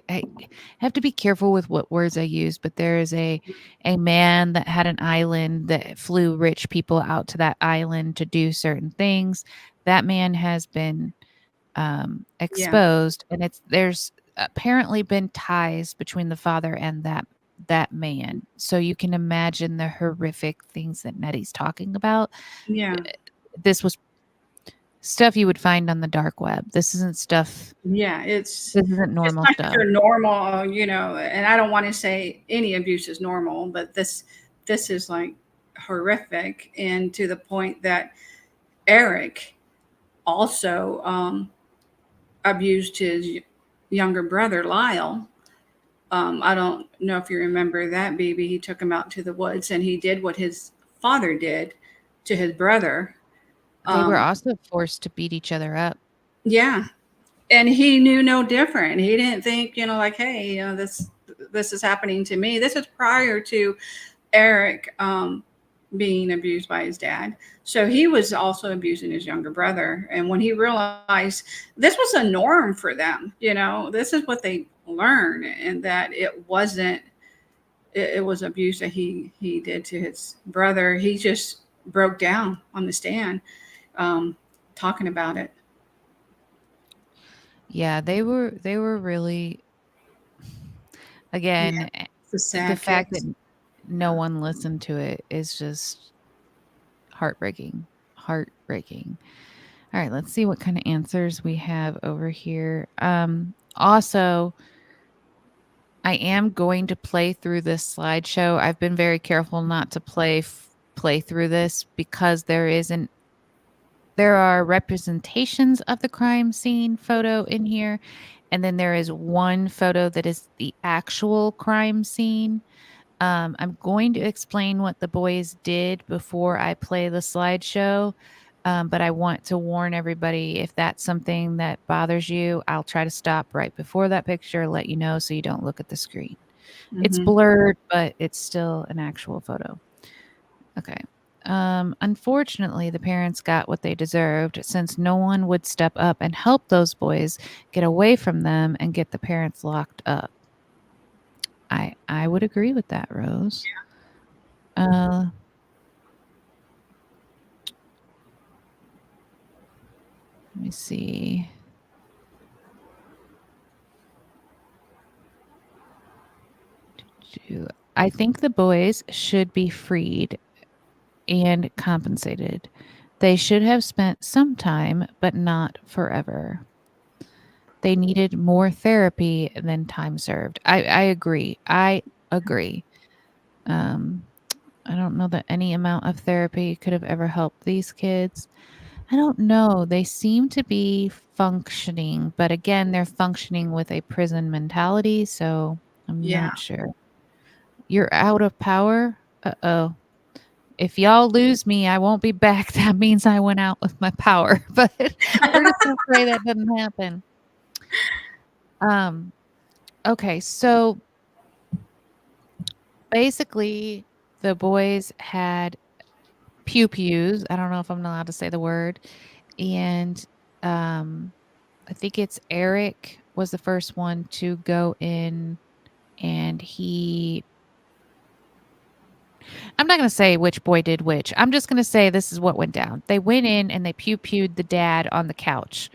have to be careful with what words I use, but there is a man that had an island that flew rich people out to that island to do certain things. That man has been Yeah, exposed, and there's apparently been ties between the father and that man. So you can imagine the horrific things that Nettie's talking about. yeah, This was stuff you would find on the dark web. This isn't stuff. yeah. This isn't It's normal not stuff. your normal, and I don't want to say any abuse is normal, but this is like horrific, and to the point that Eric also abused his younger brother Lyle. I don't know if you remember that, baby. He took him out to the woods, and he did what his father did to his brother. They were Um, also forced to beat each other up. yeah, and he knew no different. He didn't think, like, hey, this is happening to me. This is prior to Eric being abused by his dad. So he was also abusing his younger brother. And when he realized this was a norm for them, this is what they learn, and that it was abuse that he did to his brother. He just broke down on the stand, talking about it. Yeah, they were really, Yeah, again, it's a the sad fact that case. no one listened to it is just heartbreaking. Heartbreaking. All right, let's see what kind of answers we have over here. Also, I am going to play through this slideshow. I've been very careful not to play through this because there are representations of the crime scene photo in here, and then there is one photo that is the actual crime scene. I'm going to explain what the boys did before I play the slideshow. But I want to warn everybody, if that's something that bothers you, I'll try to stop right before that picture, let you know so you don't look at the screen. It's Hmm. blurred, but it's still an actual photo. Okay. Unfortunately, the parents got what they deserved since no one would step up and help those boys get away from them and get the parents locked up. I would agree with that, Rose. Uh, Let me see. I think the boys should be freed and compensated. They should have spent some time, but not forever. They needed more therapy than time served. I agree. I agree. Um, I don't know that any amount of therapy could have ever helped these kids. I don't know. They seem to be functioning, but again, they're functioning with a prison mentality, so I'm Yeah. not sure. You're out of power? Uh-oh. If y'all lose me, I won't be back. That means I went out with my power. But we're just gonna pray that doesn't happen. Um, okay, so basically the boys had pew-pews. I don't know if I'm allowed to say the word. And um I think it's Eric was the first one to go in, and I'm not going to say which boy did which. I'm just going to say this is what went down. They went in and they pew-pewed the dad on the couch,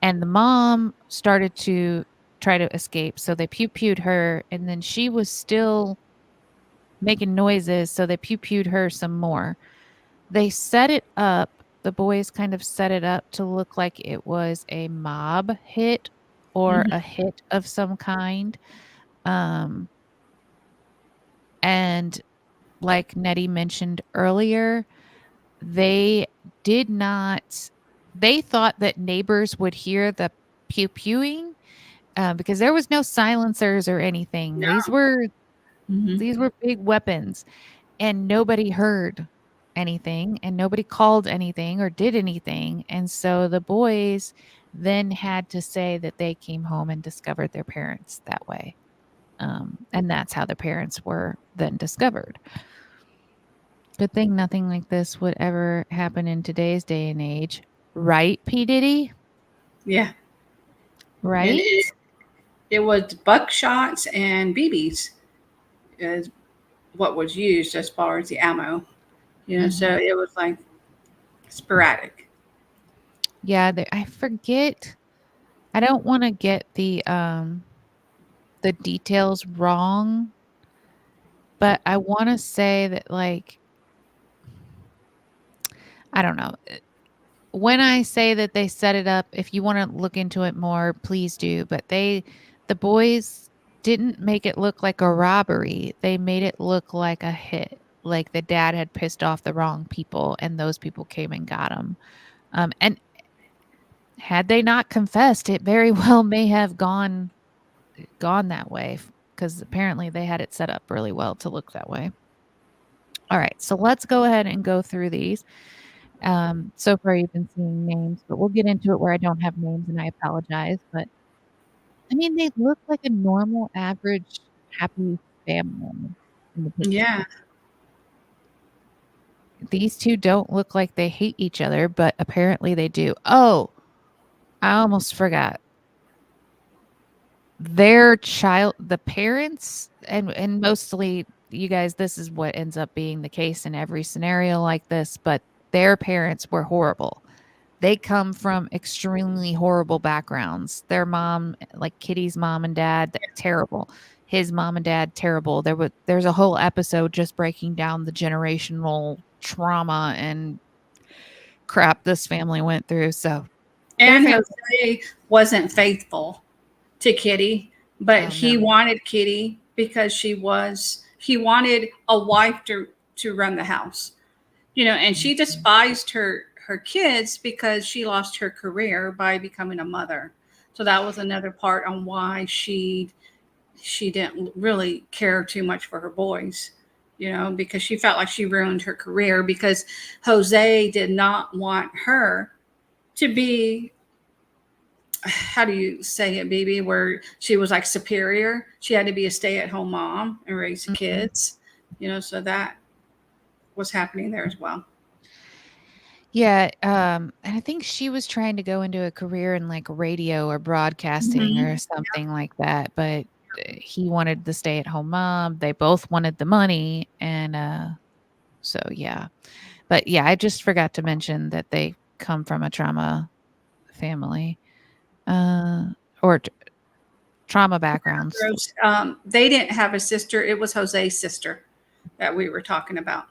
and the mom started to try to escape. So they pew-pewed her, and then she was still making noises. So they pew-pewed her some more. They set it up. The boys kind of set it up to look like it was a mob hit or Mhm. a hit of some kind. Um, and like Nettie mentioned earlier, they did not, they thought that neighbors would hear the pew pewing because there was no silencers or anything. No. Mhm. These were big weapons, and nobody heard anything, and nobody called anything or did anything. And so the boys then had to say that they came home and discovered their parents that way. And that's how the parents were then discovered. Good thing nothing like this would ever happen in today's day and age. Right, P. Diddy? Yeah. And Right? it was buckshots and BBs is what was used as far as the ammo. So Mhm. it was like sporadic. Yeah, I forget. I don't want to get the details wrong, but I want to say that like I don't know. When I say that they set it up, if you want to look into it more, please do. But the boys didn't make it look like a robbery. They made it look like a hit. Like the dad had pissed off the wrong people and those people came and got him. And had they not confessed, it very well may have gone that way because apparently they had it set up really well to look that way. All right, so let's go ahead and go through these. So far you've been seeing names, but we'll get into it where I don't have names and I apologize. But I mean, they look like a normal, average, happy family in the picture. Yeah. These two don't look like they hate each other, but apparently they do. Oh, I almost forgot. Their child, the parents, and mostly you guys, this is what ends up being the case in every scenario like this, but their parents were horrible. They come from extremely horrible backgrounds. Their mom, like Kitty's mom and dad, terrible. His mom and dad, terrible. There's a whole episode just breaking down the generational trauma and crap this family went through. So their And family, Jose wasn't faithful to Kitty, but oh no. he wanted Kitty because he wanted a wife to run the house. And she despised her kids because she lost her career by becoming a mother. So that was another part on why she didn't really care too much for her boys, because she felt like she ruined her career because Jose did not want her to be, how do you say it, BB, where she was like superior. She had to be a stay-at-home mom and raise the Mhm. kids, so that was happening there as well. Yeah, and I think she was trying to go into a career in like radio or broadcasting or Mm-hmm. something like that, but he wanted the stay-at-home mom. They both wanted the money, and so yeah. But yeah, I just forgot to mention that they come from a trauma family, uh, or trauma backgrounds. They didn't have a sister. It was Jose's sister that we were talking about.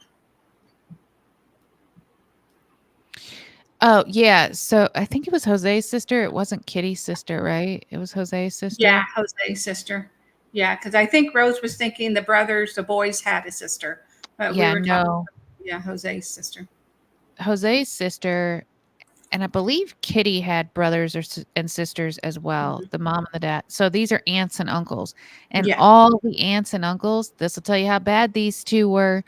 Oh yeah, so I think it was Jose's sister. It wasn't Kitty's sister, right? It was Jose's Yeah, sister. Jose's sister. Yeah, because I think Rose was thinking the boys had a sister, but we Yeah, were talking. no. Yeah, Jose's sister. Jose's sister and I believe Kitty had brothers and sisters as well, Mhm. the mom and the dad. So these are aunts and uncles. And Yeah. all the aunts and uncles, this will tell you how bad these two were.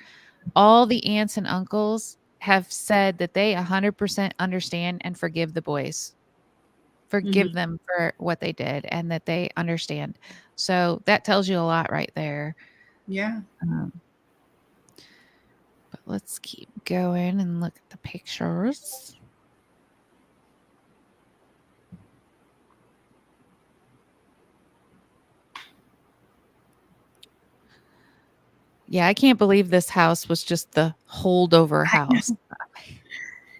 All the aunts and uncles have said that they 100% understand and forgive the boys. Mhm. Forgive them for what they did and that they understand. So that tells you a lot right there. Yeah. Um, but let's keep going and look at the pictures. Yeah, I can't believe this house was just the holdover house.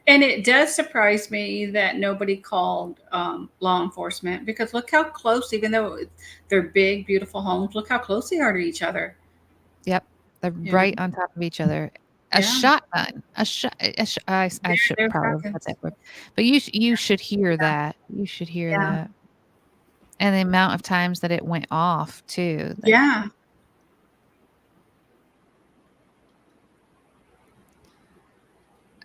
And it does surprise me that nobody called law enforcement, because look how close, even though they're big, beautiful homes, look how close they are to each other. Yep, they're You know? right on top of each other. A Yeah. shotgun, a shot. I should They're probably have said shotguns. that word, but you should hear that. You should hear Yeah. that, and the amount of times that it went off too. Like, Yeah.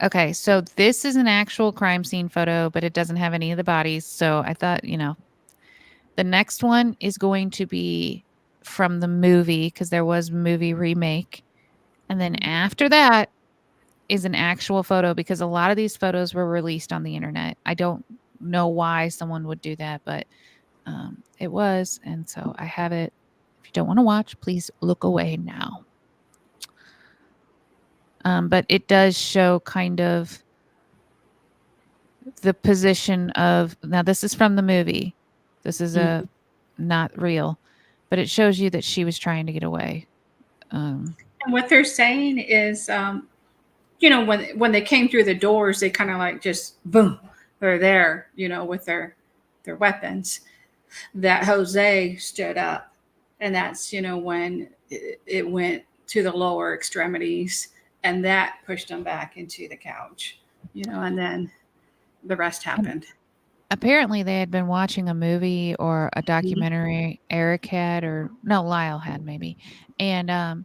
okay, so this is an actual crime scene photo, but it doesn't have any of the bodies. So I thought, the next one is going to be from the movie because there was movie remake, and then after that is an actual photo because a lot of these photos were released on the internet. I don't know why someone would do that, but it was. And so I have it. If you don't want to watch, please look away now. But it does show kind of the position of, now this is from the movie. This is Mhm. not real, but it shows you that she was trying to get away. And what they're saying is, when they came through the doors, they kind of like just boom, they're there, with their weapons. That Jose stood up, and that's when it went to the lower extremities, and that pushed him back into the couch, and then the rest And happened. apparently they had been watching a movie or a Mhm. documentary. Eric had, or no, Lyle had maybe. And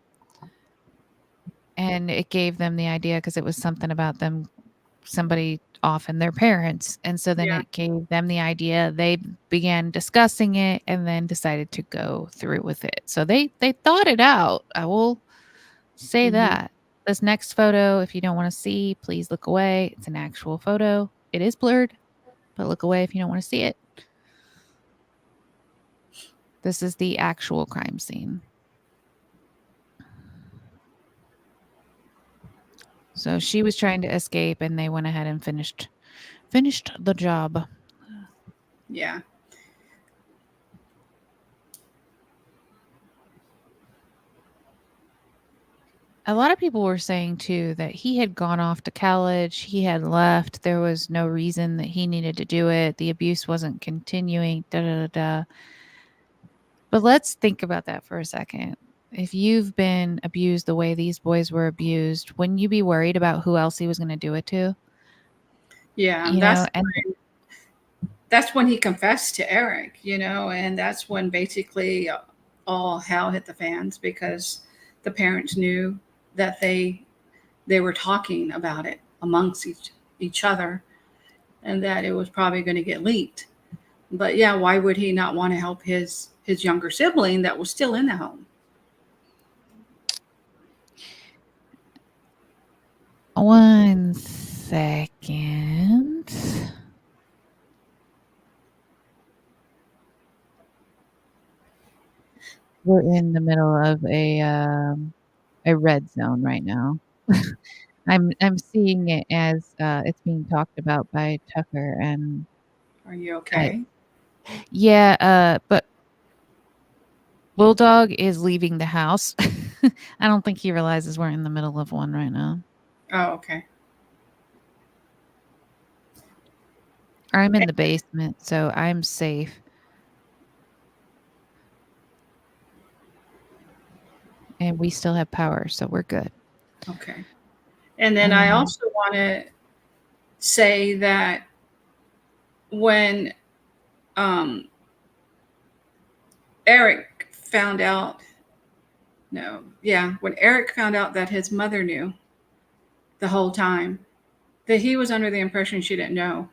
it gave them the idea because it was something about them, somebody often their parents. And so then Yeah. it gave them the idea. They began discussing it and then decided to go through with it. So they thought it out. I will say Hmm. that. This next photo, if you don't want to see, please look away. It's an actual photo. It is blurred, but look away if you don't want to see it. This is the actual crime scene. So she was trying to escape and they went ahead and finished the job. Yeah. A lot of people were saying too that he had gone off to college, he had left, there was no reason that he needed to do it. The abuse wasn't continuing, da da da da. But let's think about that for a second. If you've been abused the way these boys were abused, wouldn't you be worried about who else he was going to do it to? Yeah. You know, and That's when he confessed to Eric, and that's when basically all hell hit the fans, because the parents knew that they were talking about it amongst each other, and that it was probably going to get leaked. But yeah, why would he not want to help his younger sibling that was still in the home? one second. We're in the middle of a red zone right now. I'm seeing it as it's being talked about by Tucker, and Are you I okay? yeah, but Bulldog is leaving the house. I don't think he realizes we're in the middle of one right now. Oh, okay. I'm in the basement, so I'm safe. And we still have power, so we're good. Okay. And then I also want to say that when um, Eric found out, no, yeah, when Eric found out that his mother knew the whole time, that he was under the impression she didn't know.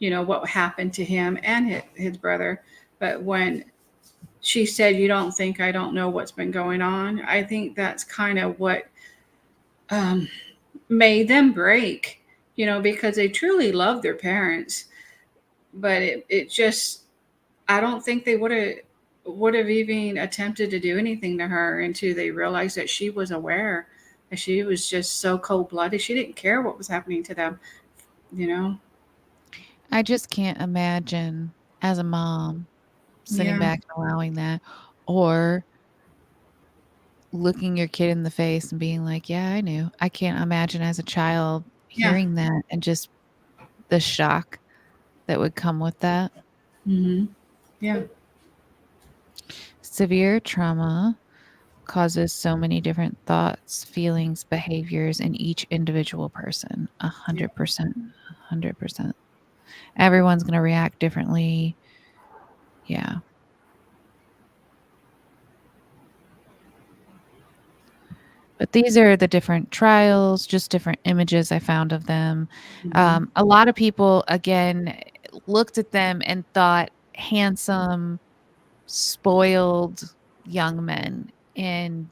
what happened to him and his brother. But when she said, "You don't think I don't know what's been going on?" I think that's kind of what um, made them break, because they truly love their parents. But it just, I don't think they would have even attempted to do anything to her until they realized that she was aware, that she was just so cold blooded. She didn't care what was happening to them, you know. I just can't imagine as a mom sitting Yeah, back and allowing that, or looking your kid in the face and being like, "Yeah, I knew." I can't imagine as a child yeah. hearing that and just the shock that would come with that. Yeah. Severe trauma causes so many different thoughts, feelings, behaviors in each individual person. 100%. 100%. Everyone's going to react differently. Yeah. But these are the different trials, just different images I found of them. A lot of people, again, looked at them and thought handsome, spoiled young men. And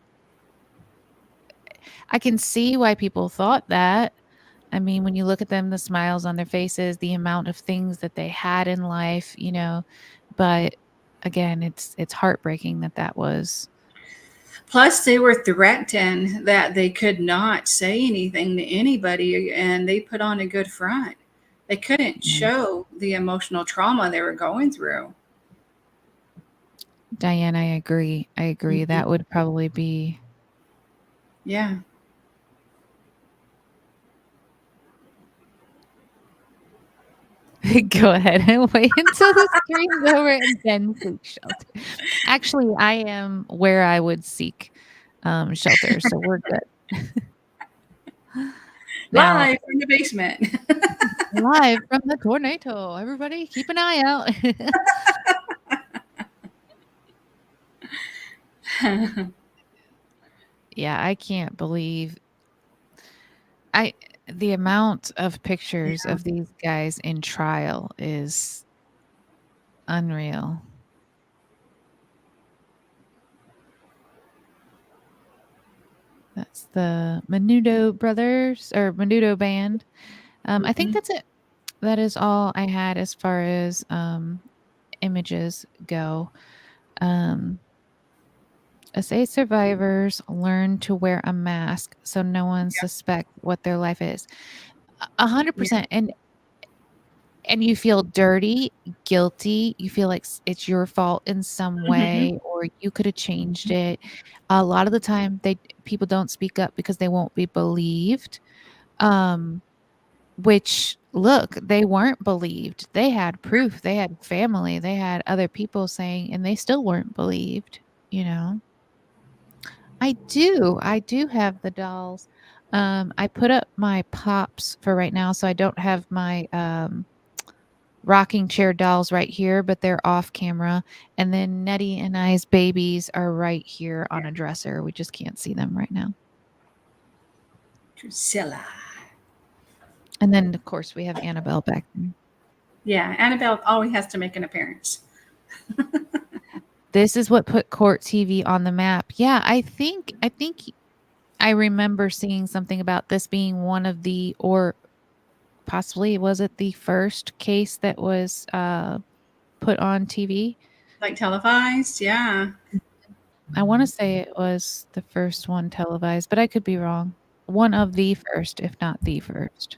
I can see why people thought that. I mean, when you look at them, the smiles on their faces, the amount of things that they had in life, but again, it's heartbreaking that that was. Plus, they were threatened that they could not say anything to anybody, and they put on a good front. They couldn't show the emotional trauma they were going through. Diane, I agree. That would probably be. Yeah. Go ahead and wait until the stream's over and then seek shelter. Actually, I am where I would seek shelter, so we're good. Now, Live from the basement. live from the tornado. Everybody keep an eye out. Yeah, I can't believe the amount of pictures of these guys in trial is unreal. That's the Menudo Brothers or Menudo Band. I think that's it. That is all I had as far as images go. Say survivors learn to wear a mask so no one suspect what their life is. 100%. And you feel dirty, guilty, you feel like it's your fault in some way, or you could have changed it. A lot of the time people don't speak up because they won't be believed. Which, look, they weren't believed. They had proof, they had family, they had other people saying, and they still weren't believed. I do have the dolls. I put up my pops for right now, so I don't have my rocking chair dolls right here, but they're off camera. And then Nettie and I's babies are right here on a dresser. We just can't see them right now. Drusilla. And then, of course, we have Annabelle back there. Yeah, Annabelle always has to make an appearance. This is what put Court TV on the map. Yeah, I think I remember seeing something about this being one of the, or possibly was it the first case that was put on TV? Like televised, yeah. I want to say it was the first one televised, but I could be wrong. One of the first, if not the first.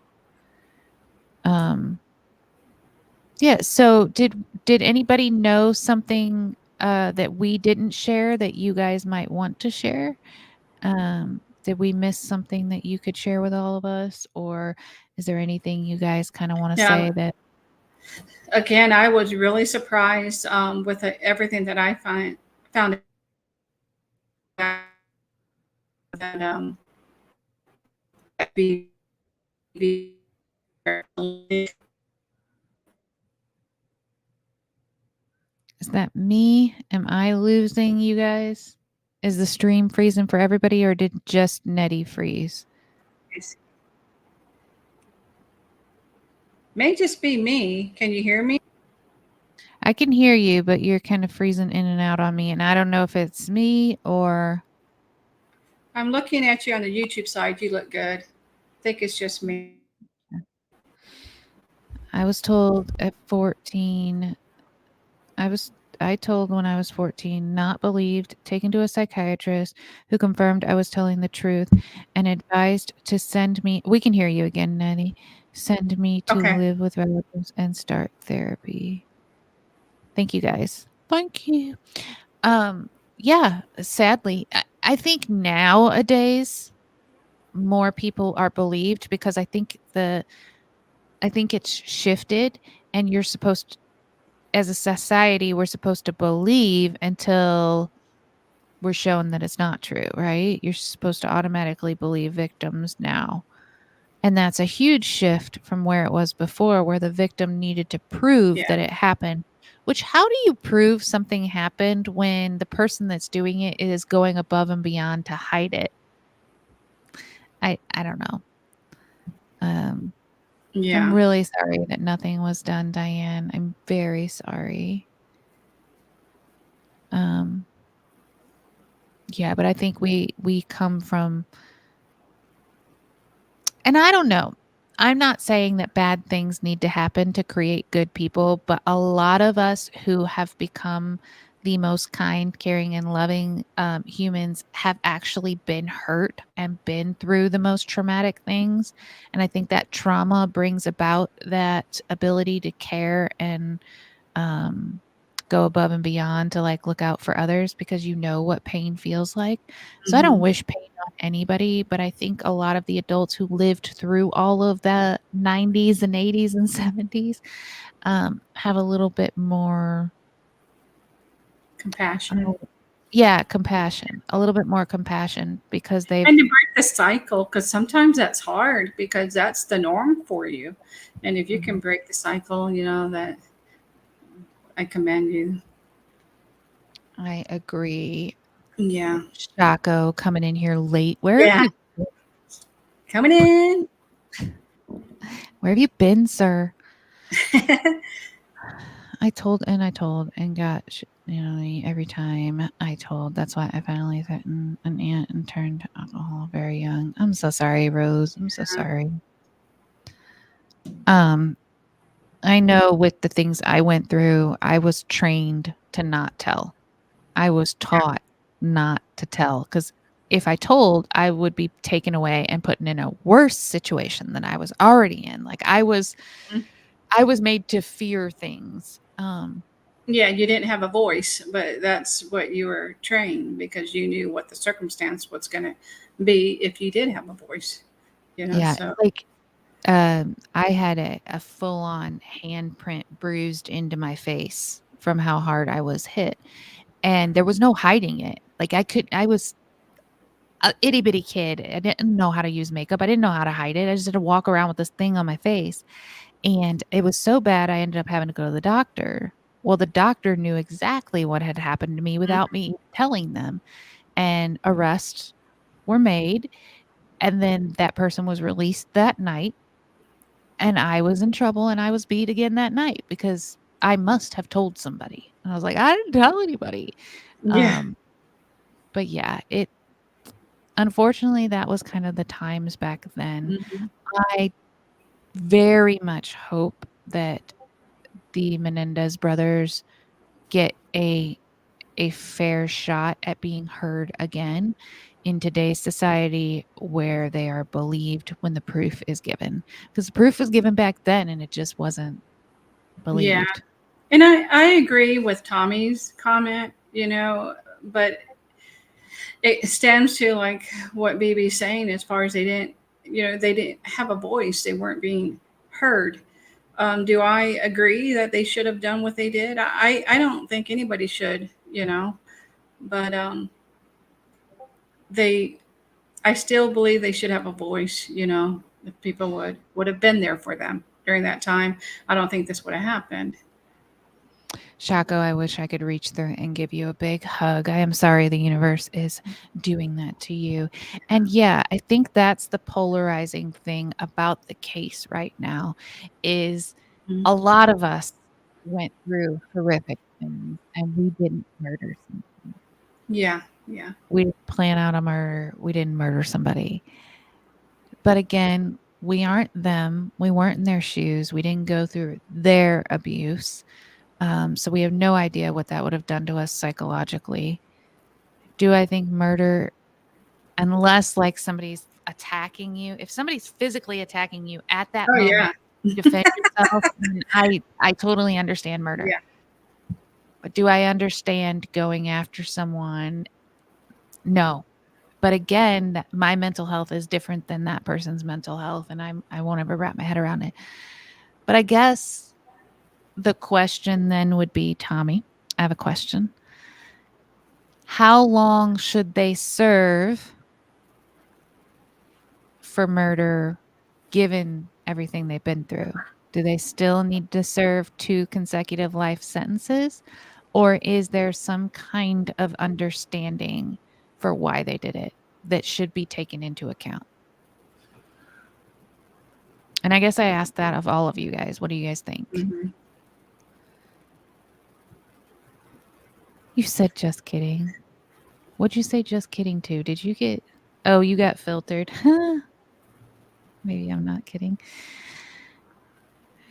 Yeah. So did anybody know something that we didn't share that you guys might want to share? Did we miss something that you could share with all of us, or is there anything you guys kind of want to say that? Again, I was really surprised with everything that I found that Is that me? Am I losing you guys? Is the stream freezing for everybody, or did just Nettie freeze? May just be me. Can you hear me? I can hear you, but you're kind of freezing in and out on me, and I don't know if it's me or... I'm looking at you on the YouTube side. You look good. I think it's just me. I was told at 14, I told when I was 14, not believed, taken to a psychiatrist who confirmed I was telling the truth and advised to send me, we can hear you again, Nettie, send me to Okay. live with relatives and start therapy. Thank you guys. Thank you. Yeah, sadly, I think nowadays more people are believed because I think it's shifted, and you're supposed to, as a society, we're supposed to believe until we're shown that it's not true, right? You're supposed to automatically believe victims now. And that's a huge shift from where it was before, where the victim needed to prove that it happened. Which, how do you prove something happened when the person that's doing it is going above and beyond to hide it? I don't know. I'm really sorry that nothing was done, Diane. I'm very sorry. Yeah, but I think we come from, and I don't know. I'm not saying that bad things need to happen to create good people, but a lot of us who have become the most kind, caring, and loving humans have actually been hurt and been through the most traumatic things. And I think that trauma brings about that ability to care and go above and beyond to like look out for others, because you know what pain feels like. So I don't wish pain on anybody, but I think a lot of the adults who lived through all of the 90s and 80s and 70s have a little bit more Compassion. Compassion, a little bit more compassion, because they've... And to break the cycle, because sometimes that's hard because that's the norm for you. And if you can break the cycle, you know, that I commend you. I agree. Yeah. Shaco coming in here late. Where have you coming in? Where have you been, sir? I told and got, every time I told. That's why I finally threatened an aunt and turned to alcohol very young. I'm so sorry, Rose. I'm so sorry. I know with the things I went through, I was trained to not tell. I was taught not to tell, because if I told, I would be taken away and put in a worse situation than I was already in. Like I was made to fear things. Yeah, you didn't have a voice, but that's what you were trained, because you knew what the circumstance was going to be if you did have a voice. You know, yeah, so like I had a full-on handprint bruised into my face from how hard I was hit, and there was no hiding it. Like I was a itty bitty kid. I didn't know how to use makeup. I didn't know how to hide it. I just had to walk around with this thing on my face. And it was so bad, I ended up having to go to the doctor. Well, the doctor knew exactly what had happened to me without me telling them. And arrests were made. And then that person was released that night. And I was in trouble, and I was beat again that night because I must have told somebody. And I was like, I didn't tell anybody. But yeah, unfortunately, that was kind of the times back then. I very much hope that the Menendez brothers get a fair shot at being heard again in today's society, where they are believed when the proof is given. Because the proof was given back then and it just wasn't believed. Yeah. And I agree with Tommy's comment, but it stems to like what BB's saying, as far as they didn't have a voice. They weren't being heard. Do I agree that they should have done what they did? I don't think anybody should, but I still believe they should have a voice, if people would have been there for them during that time. I don't think this would have happened. Shaco, I wish I could reach through and give you a big hug. I am sorry the universe is doing that to you. And yeah, I think that's the polarizing thing about the case right now is a lot of us went through horrific things and we didn't murder somebody. Yeah. Yeah. We didn't plan out a murder. We didn't murder somebody. But again, we aren't them. We weren't in their shoes. We didn't go through their abuse. So we have no idea what that would have done to us psychologically. Do I think murder, unless like somebody's attacking you, if somebody's physically attacking you at that Oh moment, yeah. defend yourself, then I totally understand murder. Yeah. But do I understand going after someone? No. But again, my mental health is different than that person's mental health, and I won't ever wrap my head around it. But I guess the question then would be, Tommy, I have a question. How long should they serve for murder given everything they've been through? Do they still need to serve 2 consecutive life sentences? Or is there some kind of understanding for why they did it that should be taken into account? And I guess I asked that of all of you guys. What do you guys think? Mm-hmm. You said just kidding. What'd you say just kidding to? Did you get... Oh, you got filtered. Maybe I'm not kidding.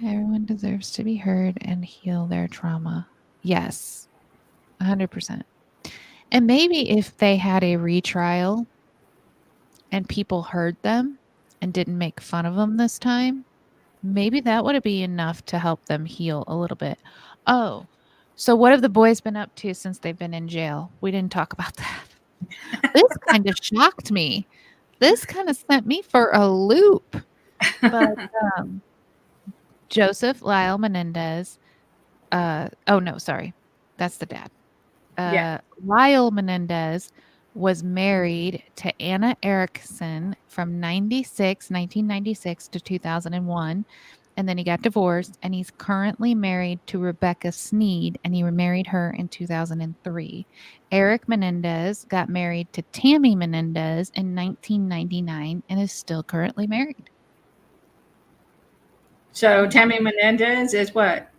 Everyone deserves to be heard and heal their trauma. Yes, 100%. And maybe if they had a retrial and people heard them and didn't make fun of them this time, maybe that would be enough to help them heal a little bit. Oh, so what have the boys been up to since they've been in jail? We didn't talk about that. This kind of shocked me. This kind of sent me for a loop. But Joseph Lyle Menendez, oh no, sorry. That's the dad. Yeah. Lyle Menendez was married to Anna Erickson from 1996 to 2001. And then he got divorced, and he's currently married to Rebecca Sneed, and he remarried her in 2003. Eric Menendez got married to Tammy Menendez in 1999 and is still currently married. So Tammy Menendez is what?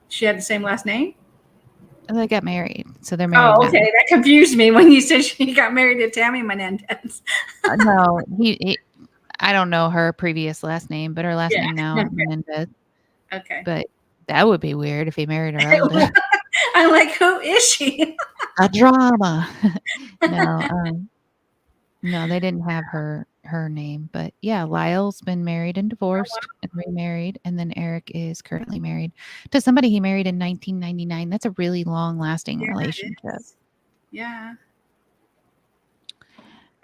She had the same last name? And they got married, so they're married Oh, now. okay. That confused me when you said she got married to Tammy Menendez. No, I don't know her previous last name, but her last name now is Menendez. Okay. But that would be weird if he married her older. I'm like, who is she? A drama. No, they didn't have her name. But yeah, Lyle's been married and divorced and remarried. And then Eric is currently married to somebody he married in 1999. That's a really long lasting relationship. Yeah.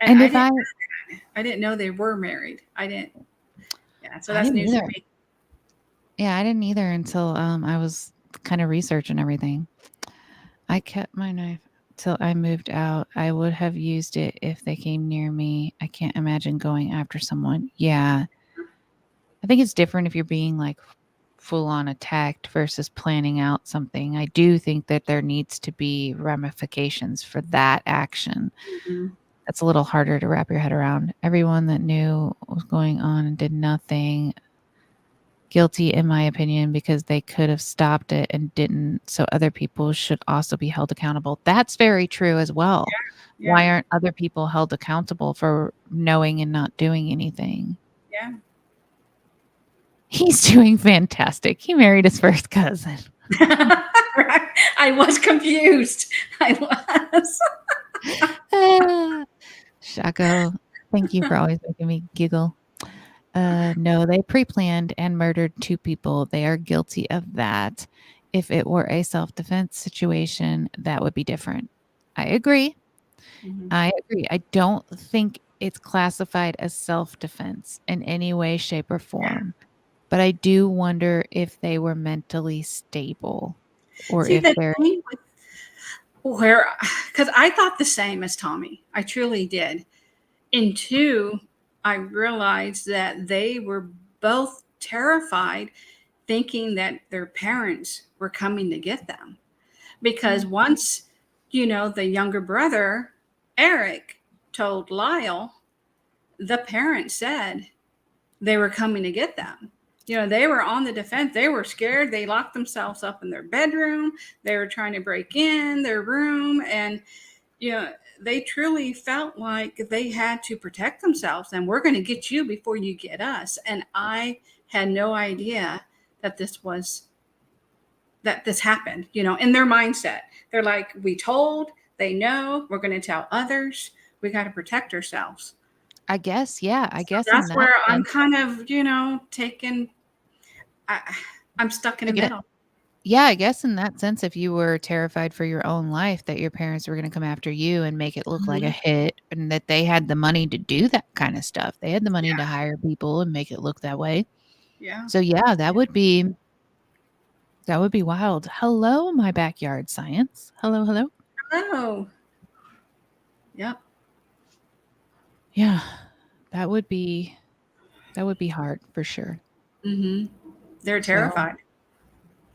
And if I didn't know they were married. I didn't. Yeah. So that's news to me. Yeah, I didn't either until I was kind of researching everything. I kept my knife till I moved out. I would have used it if they came near me. I can't imagine going after someone. Yeah. I think it's different if you're being like full on attacked versus planning out something. I do think that there needs to be ramifications for that action. Mm-hmm. That's a little harder to wrap your head around. Everyone that knew what was going on and did nothing, guilty in my opinion, because they could have stopped it and didn't. So other people should also be held accountable. That's very true as well. Yeah. Why aren't other people held accountable for knowing and not doing anything? Yeah. He's doing fantastic. He married his first cousin. I was confused. I was. Shaco, thank you for always making me giggle. No, they pre-planned and murdered 2 people. They are guilty of that. If it were a self-defense situation, that would be different. I agree. Mm-hmm. I agree. I don't think it's classified as self-defense in any way, shape, or form. Yeah. But I do wonder if they were mentally stable, or if they're because I thought the same as Tommy. I truly did. And 2, I realized that they were both terrified thinking that their parents were coming to get them. Because once, the younger brother, Eric, told Lyle, the parents said they were coming to get them. They were on the defense. They were scared. They locked themselves up in their bedroom. They were trying to break in their room. And, they truly felt like they had to protect themselves, and we're going to get you before you get us. And I had no idea that this happened, in their mindset. They're like, we told, they know, we're going to tell others, we got to protect ourselves. I guess, yeah. I guess that's where I'm kind of, taking, I'm stuck in the middle. Yeah, I guess in that sense, if you were terrified for your own life that your parents were going to come after you and make it look like a hit, and that they had the money to do that kind of stuff. They had the money to hire people and make it look that way. Yeah. So yeah, that would be wild. Hello, my backyard science. Hello, hello. Hello. Yep. Yeah, that would be hard for sure. Mm-hmm. They're terrified.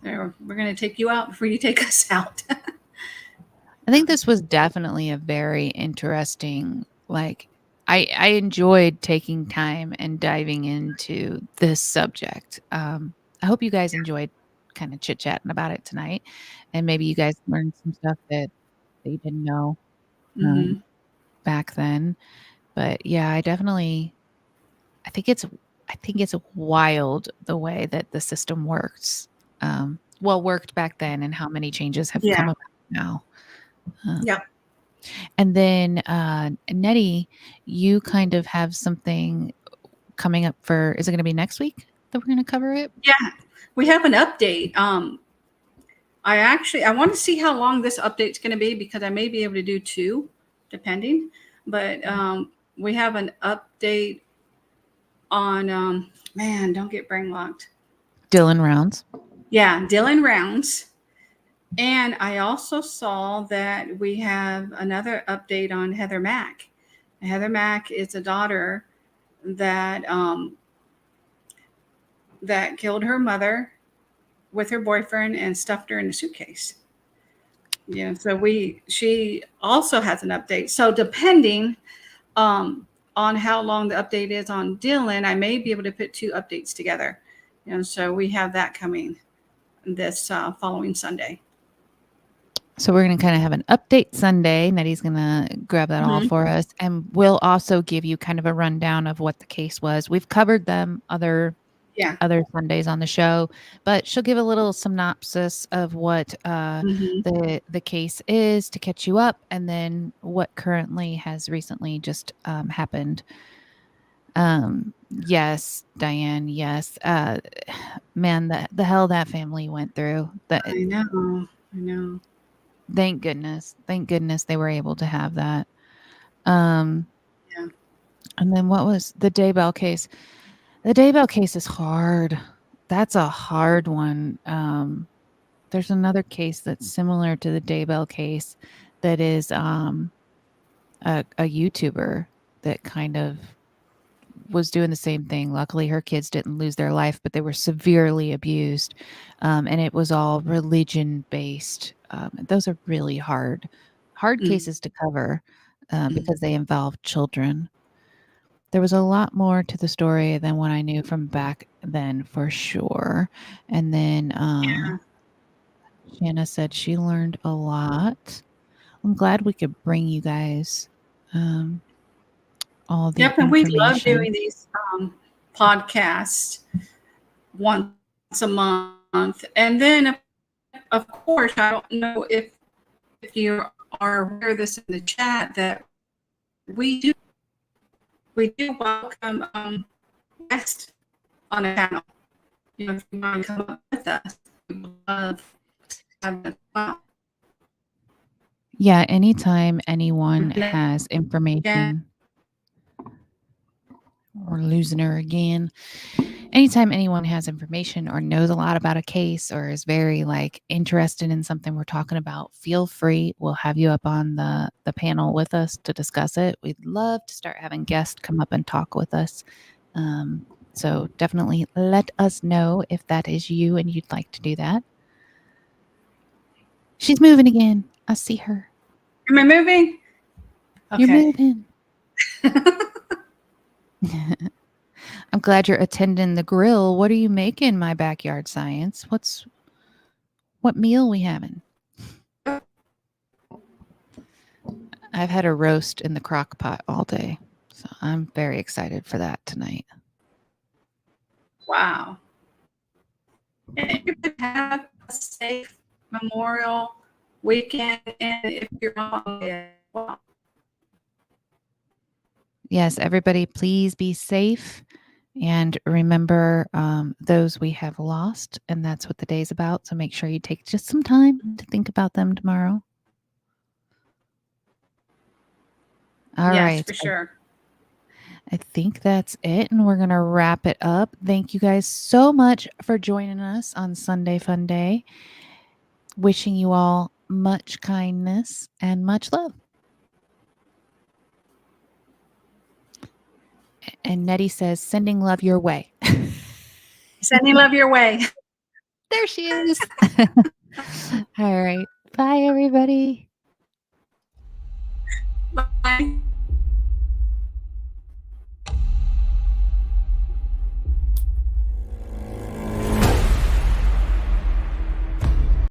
We're going to take you out before you take us out. I think this was definitely a very interesting, I enjoyed taking time and diving into this subject. I hope you guys enjoyed kind of chit-chatting about it tonight, and maybe you guys learned some stuff that you didn't know back then. But yeah, I think it's wild the way that the system works. Worked back then, and how many changes have come about now. And then Nettie, you kind of have something coming up for, is it going to be next week that we're going to cover it? Yeah, we have an update. I want to see how long this update's going to be, because I may be able to do 2 depending, but we have an update on don't get brain locked. Dylan Rounds. Yeah, Dylan Rounds. And I also saw that we have another update on Heather Mack. Heather Mack is a daughter that killed her mother with her boyfriend and stuffed her in a suitcase. Yeah, so she also has an update. So depending on how long the update is on Dylan, I may be able to put 2 updates together. So we have that coming this following Sunday. So we're going to kind of have an update Sunday. Nettie's going to grab that all for us. And we'll also give you kind of a rundown of what the case was. We've covered them other Sundays on the show, but she'll give a little synopsis of what the case is to catch you up, and then what currently has recently just happened. Yes, Diane. Yes. Man, the hell that family went through. I know. Thank goodness they were able to have that. Yeah. And then what was the Daybell case? The Daybell case is hard. That's a hard one. There's another case that's similar to the Daybell case that is a YouTuber that kind of was doing the same thing. Luckily, her kids didn't lose their life, but they were severely abused. And it was all religion-based. Those are really hard cases to cover because they involve children. There was a lot more to the story than what I knew from back then, for sure. And then Shanna said she learned a lot. I'm glad we could bring you guys all the information. And we love doing these podcasts once a month. And then, of course, I don't know if you are aware of this in the chat, that we do welcome guests on a panel. If you want to come up with us, we would love to have them on. Yeah, anytime anyone has information, we're losing her again. Anytime anyone has information or knows a lot about a case or is very interested in something we're talking about, feel free. We'll have you up on the panel with us to discuss it. We'd love to start having guests come up and talk with us. So definitely let us know if that is you and you'd like to do that. She's moving again. I see her. Am I moving? You're Okay. moving. I'm glad you're attending the grill. What are you making, my backyard science? What meal we having? I've had a roast in the crock pot all day, so I'm very excited for that tonight. Wow. And you could have a safe Memorial weekend, and if you're on, well, Yes, everybody, please be safe and remember those we have lost, and that's what the day's about. So make sure you take just some time to think about them tomorrow. All right. yes, for sure. I think that's it, and we're going to wrap it up. Thank you guys so much for joining us on Sunday Fun Day. Wishing you all much kindness and much love. And Nettie says, sending love your way. Sending love your way. There she is. All right. Bye, everybody. Bye.